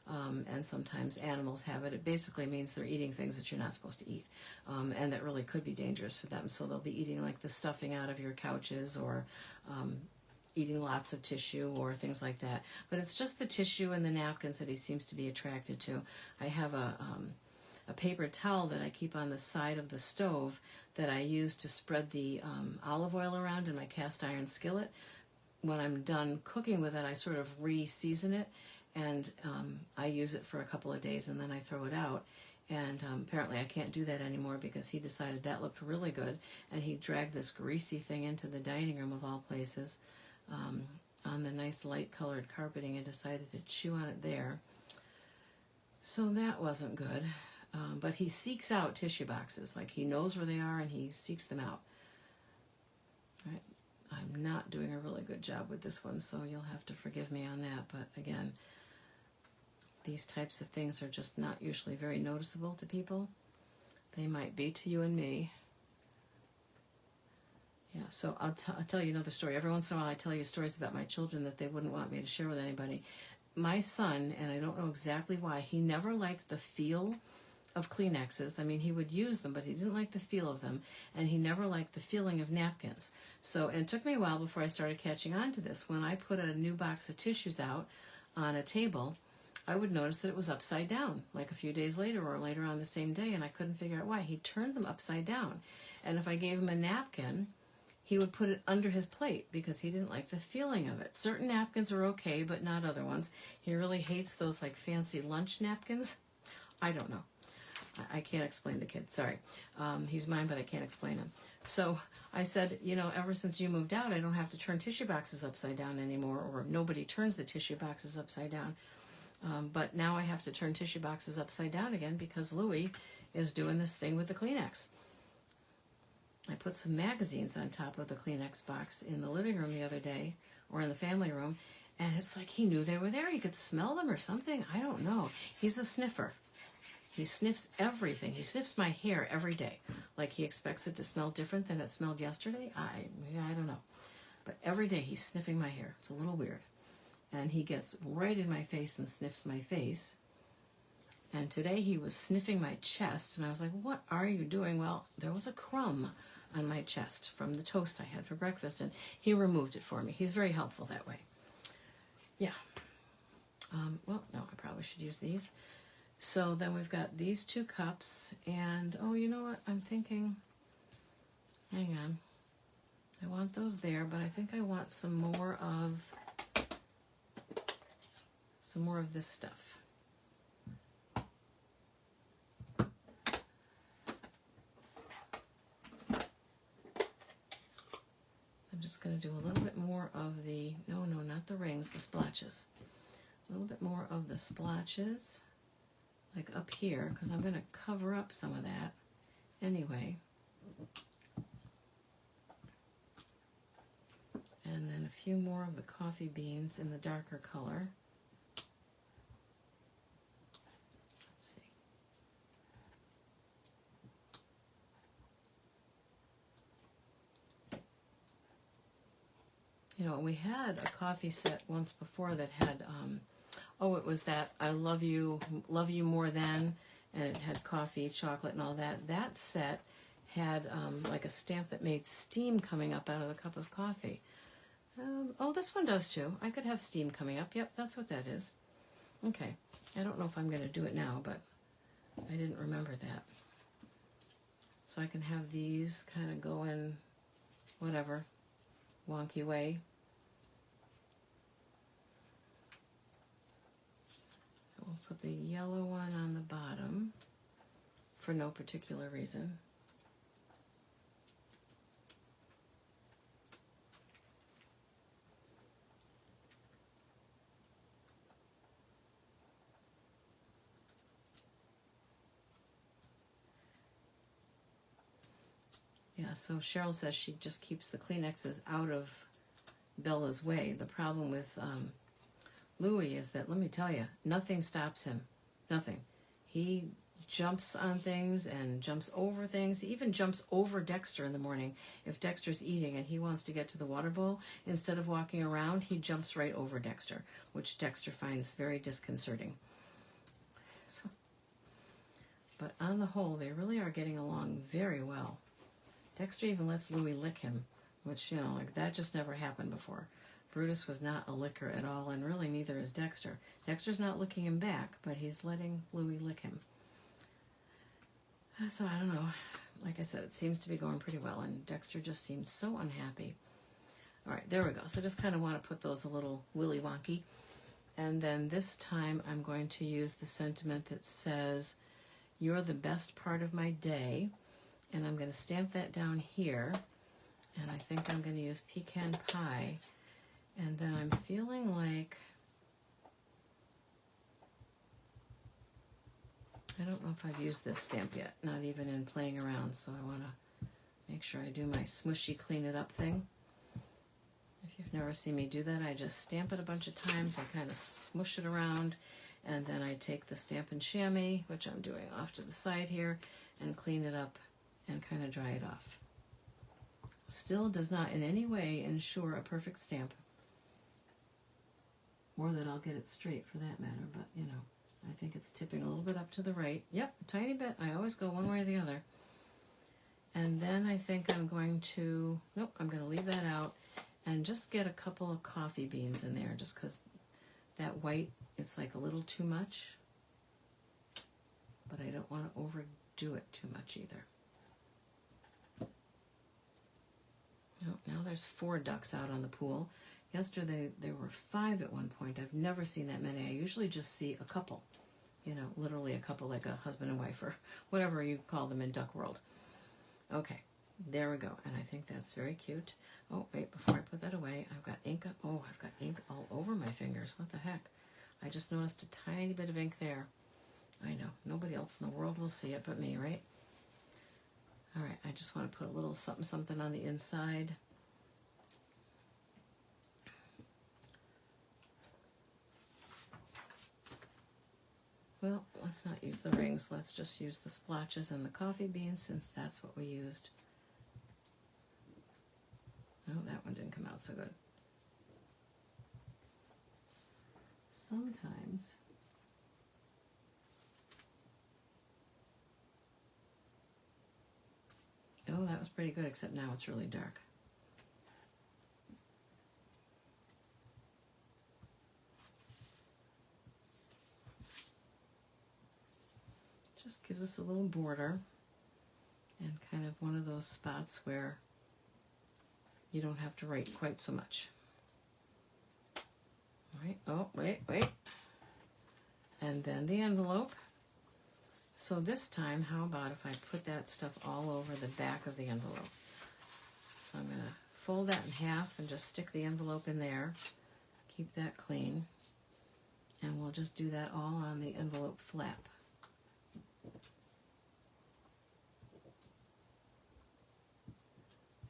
and sometimes animals have it. It basically means they're eating things that you're not supposed to eat, and that really could be dangerous for them. So they'll be eating like the stuffing out of your couches, or eating lots of tissue or things like that. But it's just the tissue and the napkins that he seems to be attracted to. I have a paper towel that I keep on the side of the stove that I use to spread the olive oil around in my cast iron skillet. When I'm done cooking with it, I sort of re-season it, and I use it for a couple of days, and then I throw it out. And apparently I can't do that anymore because he decided that looked really good, and he dragged this greasy thing into the dining room of all places on the nice light-colored carpeting and decided to chew on it there. So that wasn't good. But he seeks out tissue boxes. Like, he knows where they are and he seeks them out. All right. I'm not doing a really good job with this one, so you'll have to forgive me on that. But again, these types of things are just not usually very noticeable to people. They might be to you and me. Yeah, so I'll tell you another story. Every once in a while I tell you stories about my children that they wouldn't want me to share with anybody. My son, and I don't know exactly why, he never liked the feel of Kleenexes. I mean, he would use them, but he didn't like the feel of them, and he never liked the feeling of napkins. So, and it took me a while before I started catching on to this. When I put a new box of tissues out on a table, I would notice that it was upside down, like a few days later or later on the same day, and I couldn't figure out why. He turned them upside down, and if I gave him a napkin, he would put it under his plate because he didn't like the feeling of it. Certain napkins are okay, but not other ones. He really hates those like fancy lunch napkins. I don't know. I can't explain the kid. Sorry. He's mine, but I can't explain him. So I said, ever since you moved out, I don't have to turn tissue boxes upside down anymore, or nobody turns the tissue boxes upside down. But now I have to turn tissue boxes upside down again because Louie is doing this thing with the Kleenex. I put some magazines on top of the Kleenex box in the living room the other day, or in the family room, and it's like he knew they were there. He could smell them or something. I don't know. He's a sniffer. He sniffs everything. He sniffs my hair every day. Like he expects it to smell different than it smelled yesterday. I don't know. But every day he's sniffing my hair. It's a little weird. And he gets right in my face and sniffs my face. And today he was sniffing my chest. And I was like, what are you doing? Well, there was a crumb on my chest from the toast I had for breakfast. And he removed it for me. He's very helpful that way. Yeah. Well, no, I probably should use these. So then we've got these 2 cups, and oh, you know what? I'm thinking, hang on. I want those there, but I think I want some more of this stuff. I'm just going to do a little bit more of the, no, not the rings, the splotches. A little bit more of the splotches. Like up here, because I'm going to cover up some of that anyway. And then a few more of the coffee beans in the darker color. Let's see. We had a coffee set once before that had it was that I love you more than, and it had coffee, chocolate, and all that. That set had like a stamp that made steam coming up out of the cup of coffee. This one does too. I could have steam coming up. Yep, that's what that is. Okay. I don't know if I'm going to do it now, but I didn't remember that. So I can have these kind of go in whatever wonky way. We'll put the yellow one on the bottom for no particular reason. Yeah, so Cheryl says she just keeps the Kleenexes out of Bella's way. The problem with Louis is that, let me tell you, nothing stops him. Nothing. He jumps on things and jumps over things. He even jumps over Dexter in the morning. If Dexter's eating and he wants to get to the water bowl, instead of walking around, he jumps right over Dexter, which Dexter finds very disconcerting. So, but on the whole, they really are getting along very well. Dexter even lets Louis lick him, which, like that just never happened before. Brutus was not a licker at all, and really neither is Dexter. Dexter's not licking him back, but he's letting Louis lick him. So I don't know. Like I said, it seems to be going pretty well, and Dexter just seems so unhappy. All right, there we go. So just kind of want to put those a little willy wonky. And then this time I'm going to use the sentiment that says, "You're the best part of my day." And I'm going to stamp that down here. And I think I'm going to use pecan pie. And then I'm feeling like, I don't know if I've used this stamp yet, not even in playing around, so I want to make sure I do my smushy clean it up thing. If you've never seen me do that, I just stamp it a bunch of times, I kind of smush it around, and then I take the Stampin' Chamois, which I'm doing off to the side here, and clean it up and kind of dry it off. Still does not in any way ensure a perfect stamp, or that I'll get it straight for that matter, but I think it's tipping a little bit up to the right. Yep, a tiny bit. I always go one way or the other. And then I think I'm going to, nope, I'm going to leave that out and just get a couple of coffee beans in there, just because that white, it's like a little too much. But I don't want to overdo it too much either. Oh, now there's 4 ducks out on the pool. Yesterday there were 5 at one point. I've never seen that many. I usually just see a couple. Literally a couple, like a husband and wife or whatever you call them in duck world. Okay, there we go. And I think that's very cute. Oh, wait, before I put that away, I've got ink. Oh, I've got ink all over my fingers. What the heck? I just noticed a tiny bit of ink there. I know, nobody else in the world will see it but me, right? All right, I just want to put a little something something on the inside. Well, let's not use the rings. Let's just use the splotches and the coffee beans, since that's what we used. Oh, that one didn't come out so good. Sometimes oh, that was pretty good, except now it's really dark. Just gives us a little border and kind of one of those spots where you don't have to write quite so much. All right, oh, wait. And then the envelope. So this time, how about if I put that stuff all over the back of the envelope? So I'm going to fold that in half and just stick the envelope in there. Keep that clean. And we'll just do that all on the envelope flap.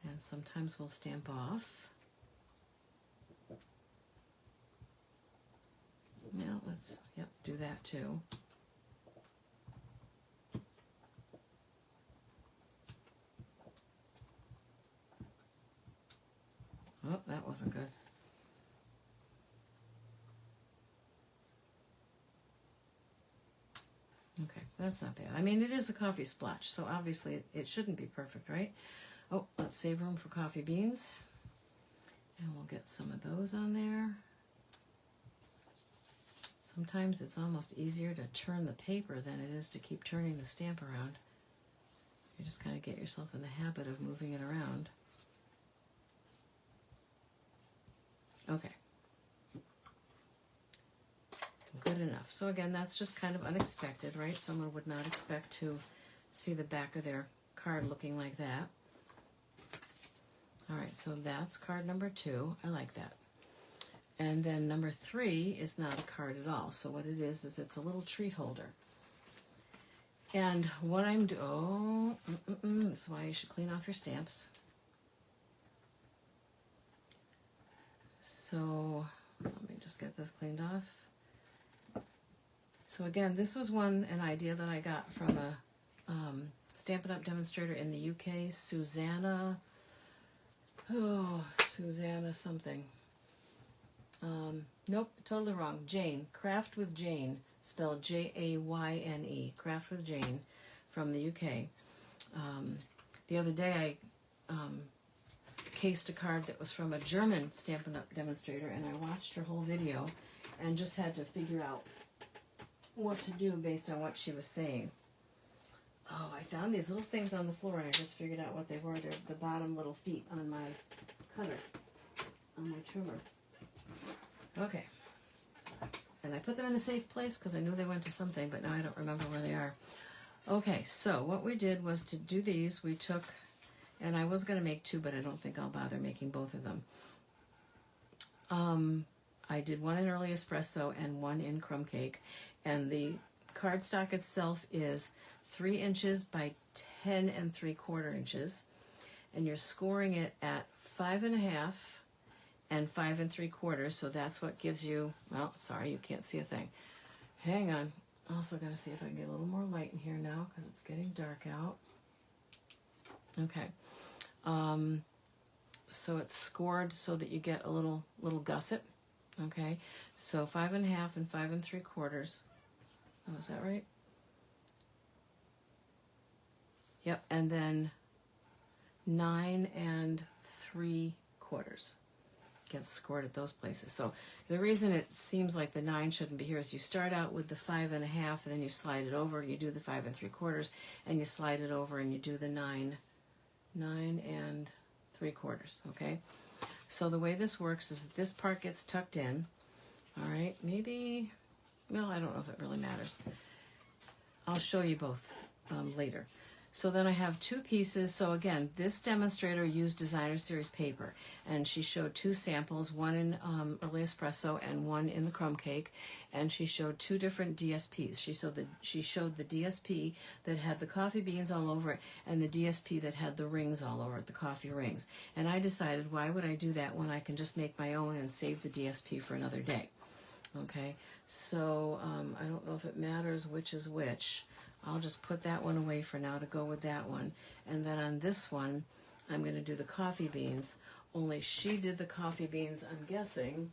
And sometimes we'll stamp off. Now let's, do that too. Oh, that wasn't good. Okay, that's not bad. I mean, it is a coffee splotch, so obviously it shouldn't be perfect, right? Oh, let's save room for coffee beans. And we'll get some of those on there. Sometimes it's almost easier to turn the paper than it is to keep turning the stamp around. You just kind of get yourself in the habit of moving it around. Okay. Good enough. So again, that's just kind of unexpected, right? Someone would not expect to see the back of their card looking like that. All right, so that's card number 2. I like that. And then number 3 is not a card at all. So what it is it's a little treat holder. And what I'm doing, this is why you should clean off your stamps. So let me just get this cleaned off. So again, this was an idea that I got from a Stampin' Up! Demonstrator in the UK, Susanna something. Nope, totally wrong. Jane, Craft with Jane, spelled Jayne, Craft with Jane, from the UK. The other day I cased a card that was from a German Stampin' Up! Demonstrator, and I watched her whole video and just had to figure out what to do based on what she was saying. Oh, I found these little things on the floor, and I just figured out what they were. They're the bottom little feet on my cutter, on my trimmer. Okay. And I put them in a safe place because I knew they went to something, but now I don't remember where they are. Okay, so what we did was to do these, we took, and I was going to make two, but I don't think I'll bother making both of them. I did one in early espresso and one in crumb cake, and the cardstock itself is 3 inches by 10 3/4 inches, and you're scoring it at 5.5 and 5 3/4, so that's what gives you, well, sorry, you can't see a thing. Hang on. Also got to see if I can get a little more light in here now because it's getting dark out. Okay. So it's scored so that you get a little gusset. Okay. So 5.5 and 5 3/4. Oh, is that right? Yep. And then 9 3/4 gets scored at those places. So the reason it seems like the 9 shouldn't be here is you start out with the 5.5 and then you slide it over, you do the 5 3/4, and you slide it over and you do the 9 3/4. Okay. So the way this works is that this part gets tucked in. All right. Maybe, well, I don't know if it really matters. I'll show you both later. So then I have 2 pieces. So again, this demonstrator used Designer Series paper, and she showed 2 samples, one in early espresso and one in the crumb cake, and she showed 2 different DSPs. She showed the DSP that had the coffee beans all over it, and the DSP that had the rings all over it, the coffee rings. And I decided, why would I do that when I can just make my own and save the DSP for another day? Okay, so I don't know if it matters which is which. I'll just put that one away for now to go with that one. And then on this one, I'm going to do the coffee beans. Only she did the coffee beans, I'm guessing,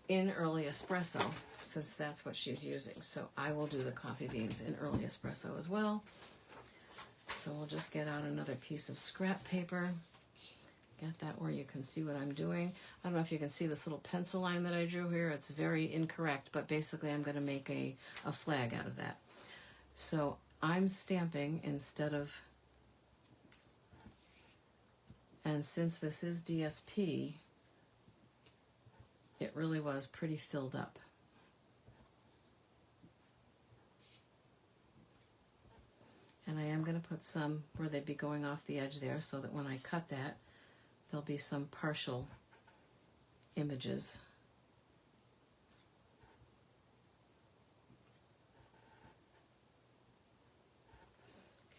in early espresso, since that's what she's using. So I will do the coffee beans in early espresso as well. So we'll just get out another piece of scrap paper. Get that where you can see what I'm doing. I don't know if you can see this little pencil line that I drew here. It's very incorrect, but basically I'm going to make a flag out of that. So I'm stamping instead of, and since this is DSP, it really was pretty filled up. And I am going to put some where they'd be going off the edge there so that when I cut that, there'll be some partial images.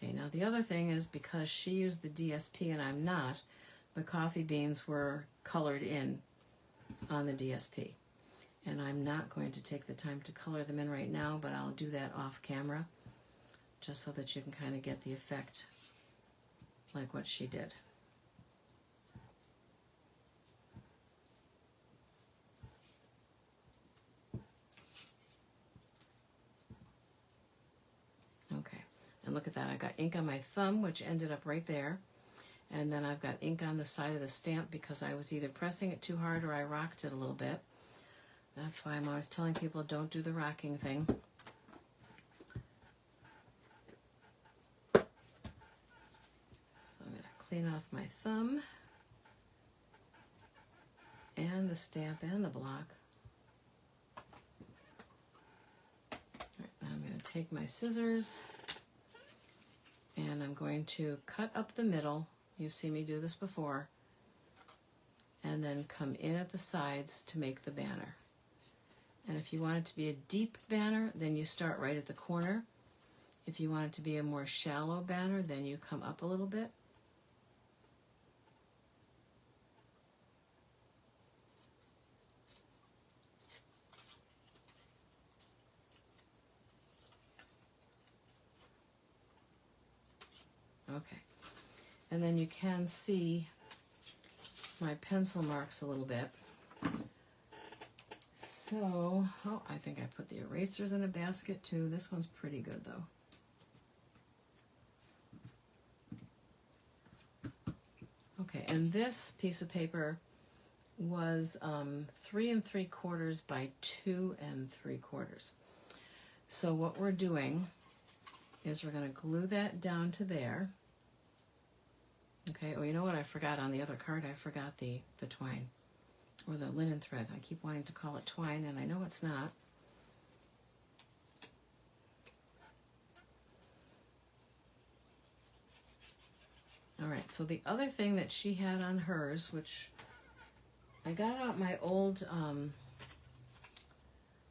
Okay, now the other thing is because she used the DSP and I'm not, the coffee beans were colored in on the DSP. And I'm not going to take the time to color them in right now, but I'll do that off camera just so that you can kind of get the effect like what she did. Okay, and look at that. I got ink on my thumb, which ended up right there. And then I've got ink on the side of the stamp because I was either pressing it too hard or I rocked it a little bit. That's why I'm always telling people don't do the rocking thing. So I'm going to clean off my thumb and the stamp and the block. I'm going to take my scissors and I'm going to cut up the middle. You've seen me do this before. And then come in at the sides to make the banner. And if you want it to be a deep banner, then you start right at the corner. If you want it to be a more shallow banner, then you come up a little bit. Okay. And then you can see my pencil marks a little bit. So, oh, I think I put the erasers in a basket too. This one's pretty good though. Okay, and this piece of paper was 3 3/4 by 2 3/4. So what we're doing is we're going to glue that down to there. Okay, oh, you know what I forgot on the other card? I forgot the twine, or the linen thread. I keep wanting to call it twine, and I know it's not. All right, so the other thing that she had on hers, which I got out my old, what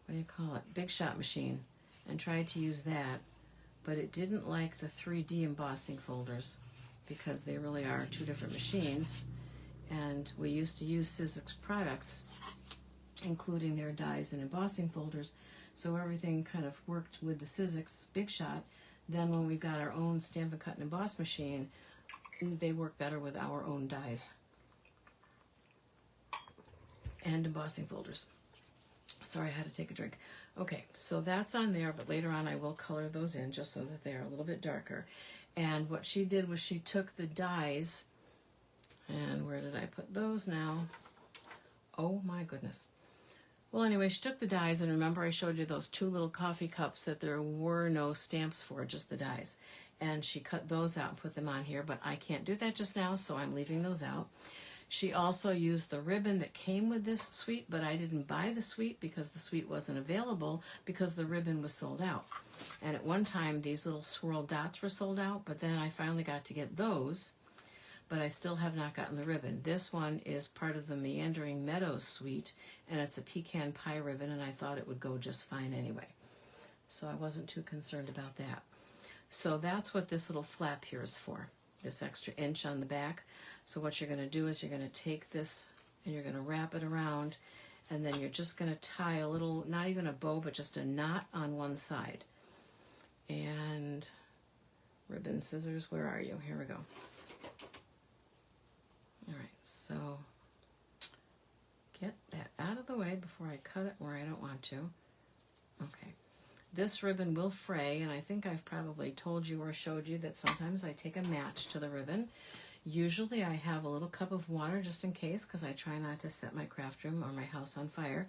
do you call it, Big Shot machine, and tried to use that, but it didn't like the 3D embossing folders because they really are two different machines, and we used to use Sizzix products, including their dies and embossing folders, so everything kind of worked with the Sizzix Big Shot. Then when we got our own Stamp and Cut and Emboss machine, they work better with our own dies and embossing folders. Sorry, I had to take a drink. Okay, so that's on there, but later on I will color those in just so that they're a little bit darker. And what she did was she took the dies, and where did I put those now? Oh my goodness. Well, anyway, she took the dies, and remember I showed you those 2 little coffee cups that there were no stamps for, just the dies. And she cut those out and put them on here, but I can't do that just now, so I'm leaving those out. She also used the ribbon that came with this suite, but I didn't buy the suite because the suite wasn't available because the ribbon was sold out. And at one time, these little swirl dots were sold out, but then I finally got to get those, but I still have not gotten the ribbon. This one is part of the Meandering Meadows suite, and it's a pecan pie ribbon, and I thought it would go just fine anyway. So I wasn't too concerned about that. So that's what this little flap here is for, this extra inch on the back. So what you're going to do is you're going to take this and you're going to wrap it around, and then you're just going to tie a little, not even a bow, but just a knot on one side. And ribbon, scissors, where are you? Here we go. All right, so get that out of the way before I cut it where I don't want to. Okay. This ribbon will fray, and I think I've probably told you or showed you that sometimes I take a match to the ribbon. Usually I have a little cup of water just in case, because I try not to set my craft room or my house on fire.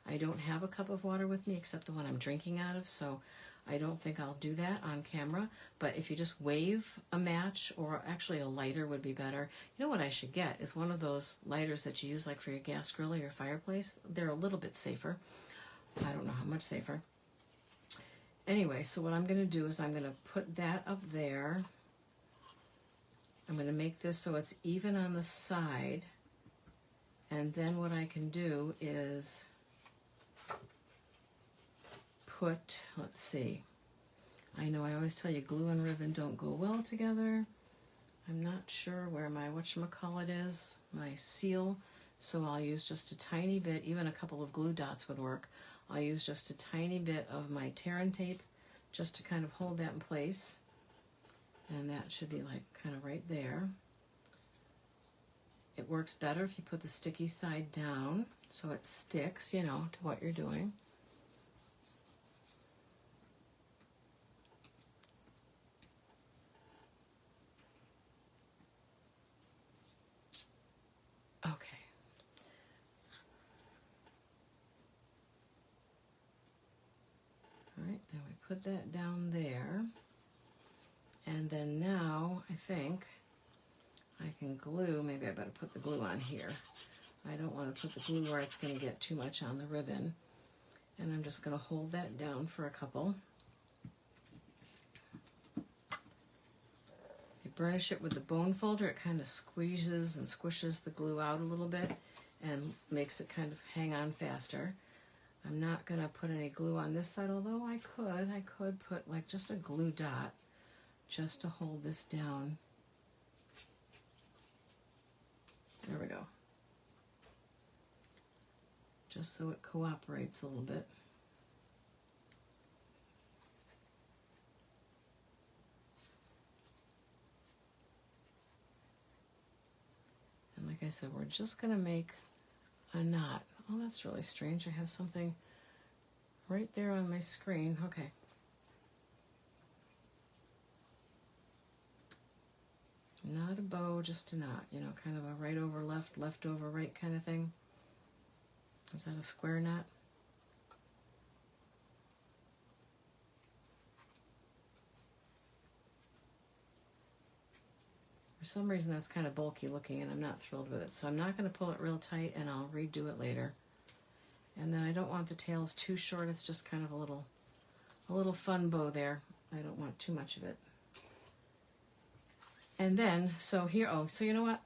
I don't have a cup of water with me except the one I'm drinking out of, so I don't think I'll do that on camera. But if you just wave a match, or actually a lighter would be better. You know what I should get is one of those lighters that you use like for your gas grill or your fireplace. They're a little bit safer. I don't know how much safer. Anyway, so what I'm going to do is I'm going to put that up there. I'm going to make this so it's even on the side. And then what I can do is put, let's see, I know I always tell you glue and ribbon don't go well together. I'm not sure where my whatchamacallit is, my seal, so I'll use just a tiny bit, even a couple of glue dots would work. I'll use just a tiny bit of my Terran tape just to kind of hold that in place. And that should be like kind of right there. It works better if you put the sticky side down so it sticks, you know, to what you're doing. Okay. All right, then we put that down there. And then now, I think I can glue. Maybe I better put the glue on here. I don't want to put the glue where it's going to get too much on the ribbon. And I'm just going to hold that down for a couple. If you burnish it with the bone folder, it kind of squeezes and squishes the glue out a little bit and makes it kind of hang on faster. I'm not going to put any glue on this side, although I could put like just a glue dot just to hold this down. There we go. Just so it cooperates a little bit. And like I said, we're just going to make a knot. Oh, that's really strange. I have something right there on my screen. Okay. Not a bow, just a knot. You know, kind of a right over left, left over right kind of thing. Is that a square knot? For some reason that's kind of bulky looking and I'm not thrilled with it. So I'm not going to pull it real tight and I'll redo it later. And then I don't want the tails too short. It's just kind of a little fun bow there. I don't want too much of it. And then, so here, oh, so you know what?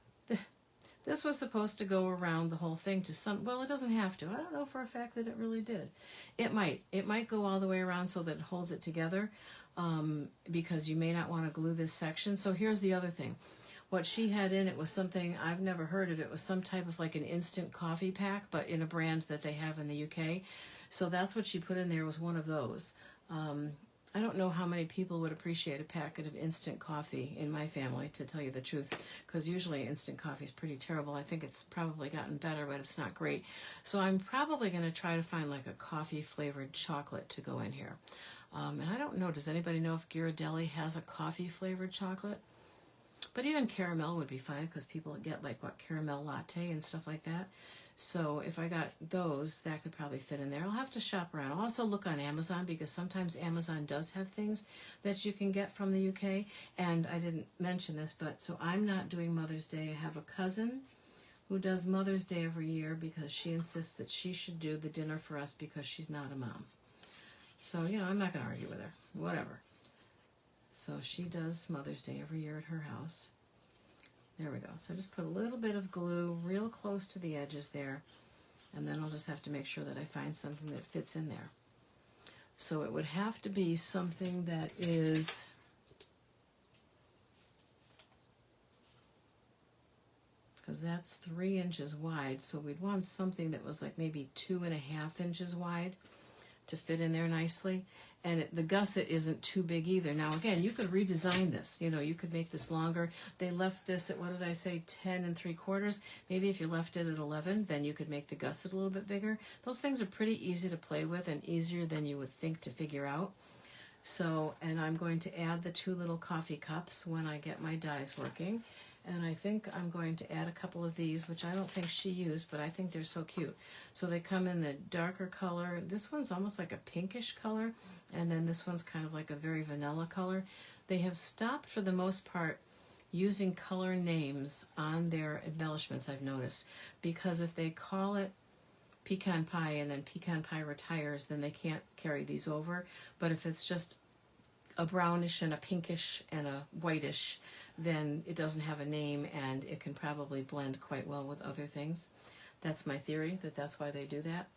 This was supposed to go around the whole thing to some, well, it doesn't have to. I don't know for a fact that it really did. It might go all the way around so that it holds it together, because you may not want to glue this section. So here's the other thing. What she had in it was something I've never heard of. It was some type of like an instant coffee pack, but in a brand that they have in the UK. So that's what she put in there, was one of those. I don't know how many people would appreciate a packet of instant coffee in my family, to tell you the truth, because usually instant coffee is pretty terrible. I think it's probably gotten better, but it's not great. So I'm probably going to try to find like a coffee flavored chocolate to go in here. And I don't know, does anybody know if Ghirardelli has a coffee flavored chocolate? But even caramel would be fine, because people get like what, caramel latte and stuff like that. So if I got those, that could probably fit in there. I'll have to shop around. I'll also look on Amazon, because sometimes Amazon does have things that you can get from the UK. And I didn't mention this, but so I'm not doing Mother's Day. I have a cousin who does Mother's Day every year, because she insists that she should do the dinner for us because she's not a mom. So, you know, I'm not going to argue with her. Whatever. So she does Mother's Day every year at her house. There we go. So just put a little bit of glue real close to the edges there, and then I'll just have to make sure that I find something that fits in there. So it would have to be something that is, because that's 3 inches wide, so we'd want something that was like maybe 2.5 inches wide to fit in there nicely. And the gusset isn't too big either. Now, again, you could redesign this. You know, you could make this longer. They left this at, what did I say, 10 3/4. Maybe if you left it at 11, then you could make the gusset a little bit bigger. Those things are pretty easy to play with and easier than you would think to figure out. So, and I'm going to add the 2 little coffee cups when I get my dies working. And I think I'm going to add a couple of these, which I don't think she used, but I think they're so cute. So they come in the darker color. This one's almost like a pinkish color, and then this one's kind of like a very vanilla color. They have stopped, for the most part, using color names on their embellishments, I've noticed, because if they call it pecan pie and then pecan pie retires, then they can't carry these over. But if it's just a brownish and a pinkish and a whitish, then it doesn't have a name and it can probably blend quite well with other things. That's my theory, that's why they do that.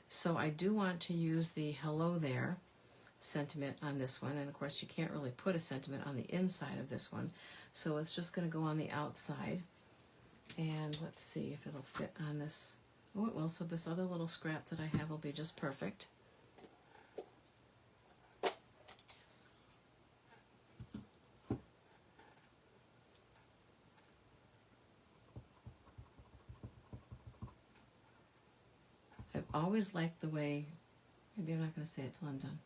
So I do want to use the hello there sentiment on this one, and of course you can't really put a sentiment on the inside of this one, so it's just going to go on the outside. And let's see if it'll fit on this. Oh, it will. So this other little scrap that I have will be just perfect. I've always liked the way, maybe I'm not going to say it till I'm done.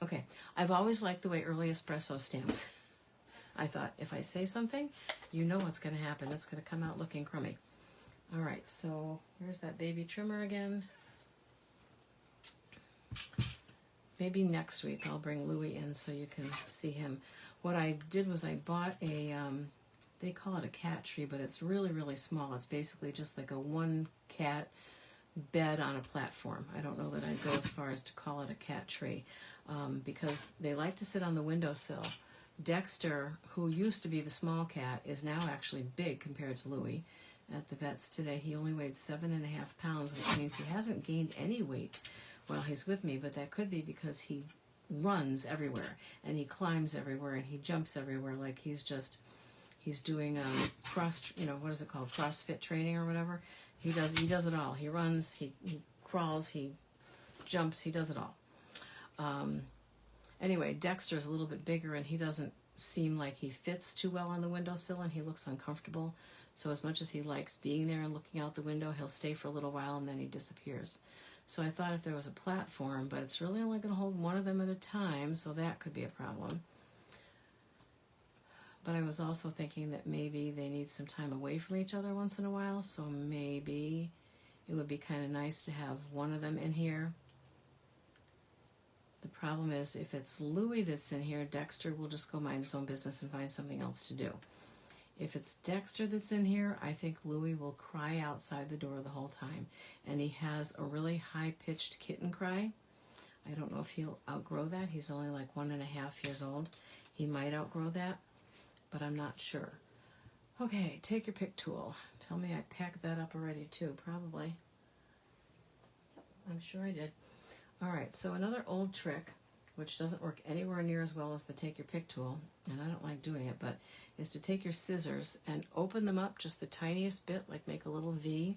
Okay, I've always liked the way early espresso stamps. I thought, if I say something, you know what's going to happen. It's going to come out looking crummy. All right, so here's that baby trimmer again. Maybe next week I'll bring Louie in so you can see him. What I did was I bought a, they call it a cat tree, but it's really, really small. It's basically just like a 1 cat bed on a platform. I don't know that I'd go as far as to call it a cat tree, because they like to sit on the windowsill. Dexter, who used to be the small cat, is now actually big compared to Louie. at the vet's today. He only weighed 7.5 pounds, which means he hasn't gained any weight while he's with me, but that could be because he runs everywhere and he climbs everywhere and he jumps everywhere. Like he's doing what is it called, CrossFit training or whatever. He does it all. He runs, he crawls, he jumps, he does it all. Anyway, Dexter's a little bit bigger and he doesn't seem like he fits too well on the windowsill and he looks uncomfortable. So as much as he likes being there and looking out the window, he'll stay for a little while and then he disappears. So I thought if there was a platform, but it's really only going to hold one of them at a time, so that could be a problem. But I was also thinking that maybe they need some time away from each other once in a while, so maybe it would be kind of nice to have one of them in here. The problem is if it's Louie that's in here, Dexter will just go mind his own business and find something else to do. If it's Dexter that's in here, I think Louie will cry outside the door the whole time. And he has a really high-pitched kitten cry. I don't know if he'll outgrow that. He's only like 1.5 years old. He might outgrow that, but I'm not sure. Okay, take your pick tool. Tell me I packed that up already too, probably. I'm sure I did. All right, so another old trick, which doesn't work anywhere near as well as the take your pick tool, and I don't like doing it, but is to take your scissors and open them up just the tiniest bit, like make a little V,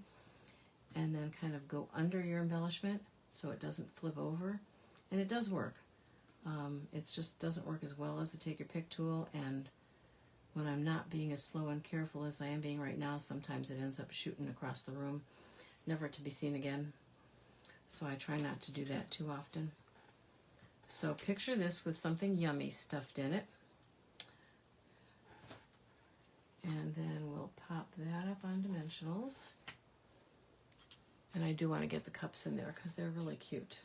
and then kind of go under your embellishment so it doesn't flip over. And it does work. It just doesn't work as well as the take your pick tool, and when I'm not being as slow and careful as I am being right now, sometimes it ends up shooting across the room, never to be seen again. So I try not to do that too often. So picture this with something yummy stuffed in it. And then we'll pop that up on dimensionals. And I do want to get the cups in there because they're really cute.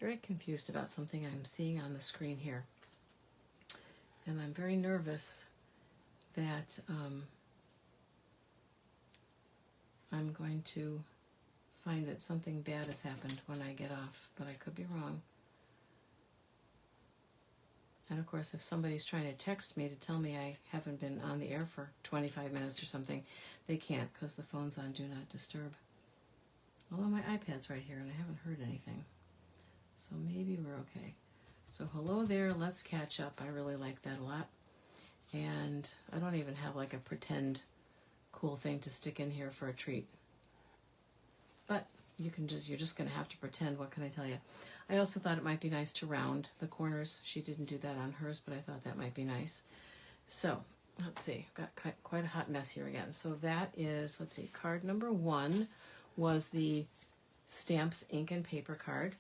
Very confused about something I'm seeing on the screen here. And I'm very nervous that I'm going to find that something bad has happened when I get off, but I could be wrong. And of course, if somebody's trying to text me to tell me I haven't been on the air for 25 minutes or something, they can't because the phone's on Do Not Disturb. Although my iPad's right here and I haven't heard anything. So maybe we're okay. So hello there, let's catch up. I really like that a lot. And I don't even have like a pretend cool thing to stick in here for a treat. But you're just going to have to pretend. What can I tell you? I also thought it might be nice to round the corners. She didn't do that on hers, but I thought that might be nice. So let's see. Got quite a hot mess here again. So that is, let's see, card number 1 was the Stamps, Ink, and Paper card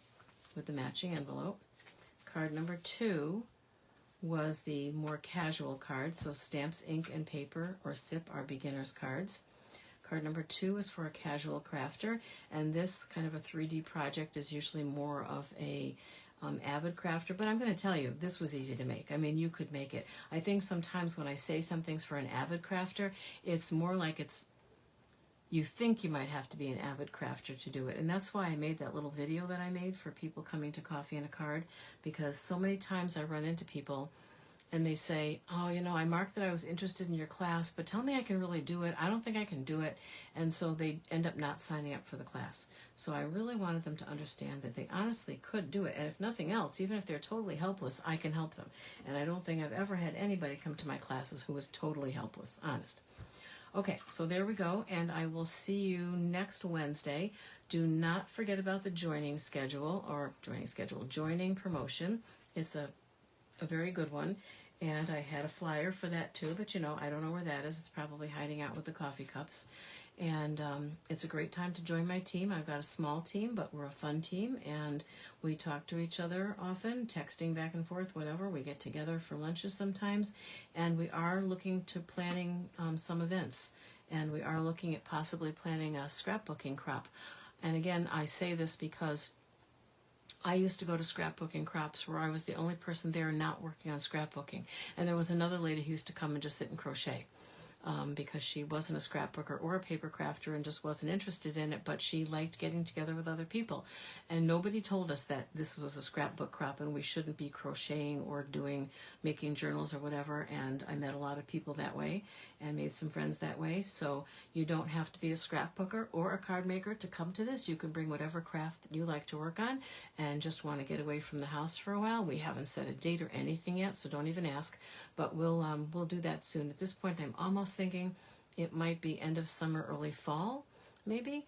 with the matching envelope. Card number 2 was the more casual card. So Stamps, Ink, and Paper, or SIP, are beginner's cards. Card number 2 is for a casual crafter, and this kind of a 3D project is usually more of a avid crafter, but I'm going to tell you, this was easy to make. I mean, you could make it. I think sometimes when I say something's for an avid crafter, it's more like you think you might have to be an avid crafter to do it. And that's why I made that little video that I made for people coming to Coffee and a Card, because so many times I run into people and they say, oh, I marked that I was interested in your class, but tell me I can really do it. I don't think I can do it. And so they end up not signing up for the class. So I really wanted them to understand that they honestly could do it. And if nothing else, even if they're totally helpless, I can help them. And I don't think I've ever had anybody come to my classes who was totally helpless, honest. Okay, so there we go, and I will see you next Wednesday. Do not forget about the joining promotion. It's a very good one, and I had a flyer for that too, but I don't know where that is. It's probably hiding out with the coffee cups. And it's a great time to join my team. I've got a small team, but we're a fun team, and we talk to each other often, texting back and forth, whatever. We get together for lunches sometimes, and we are looking to planning some events, and we are looking at possibly planning a scrapbooking crop. And again, I say this because I used to go to scrapbooking crops where I was the only person there not working on scrapbooking. And there was another lady who used to come and just sit and crochet. Because she wasn't a scrapbooker or a paper crafter and just wasn't interested in it, but she liked getting together with other people. And nobody told us that this was a scrapbook crop and we shouldn't be crocheting or making journals or whatever. And I met a lot of people that way and made some friends that way. So you don't have to be a scrapbooker or a card maker to come to this. You can bring whatever craft that you like to work on and just want to get away from the house for a while. We haven't set a date or anything yet, so don't even ask. But we'll do that soon. At this point, I'm almost thinking it might be end of summer, early fall, maybe.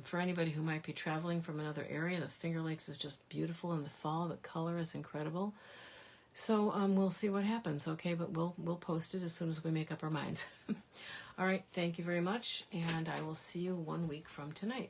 For anybody who might be traveling from another area, the Finger Lakes is just beautiful in the fall. The color is incredible. So we'll see what happens, okay? But we'll post it as soon as we make up our minds. All right, thank you very much, and I will see you 1 week from tonight.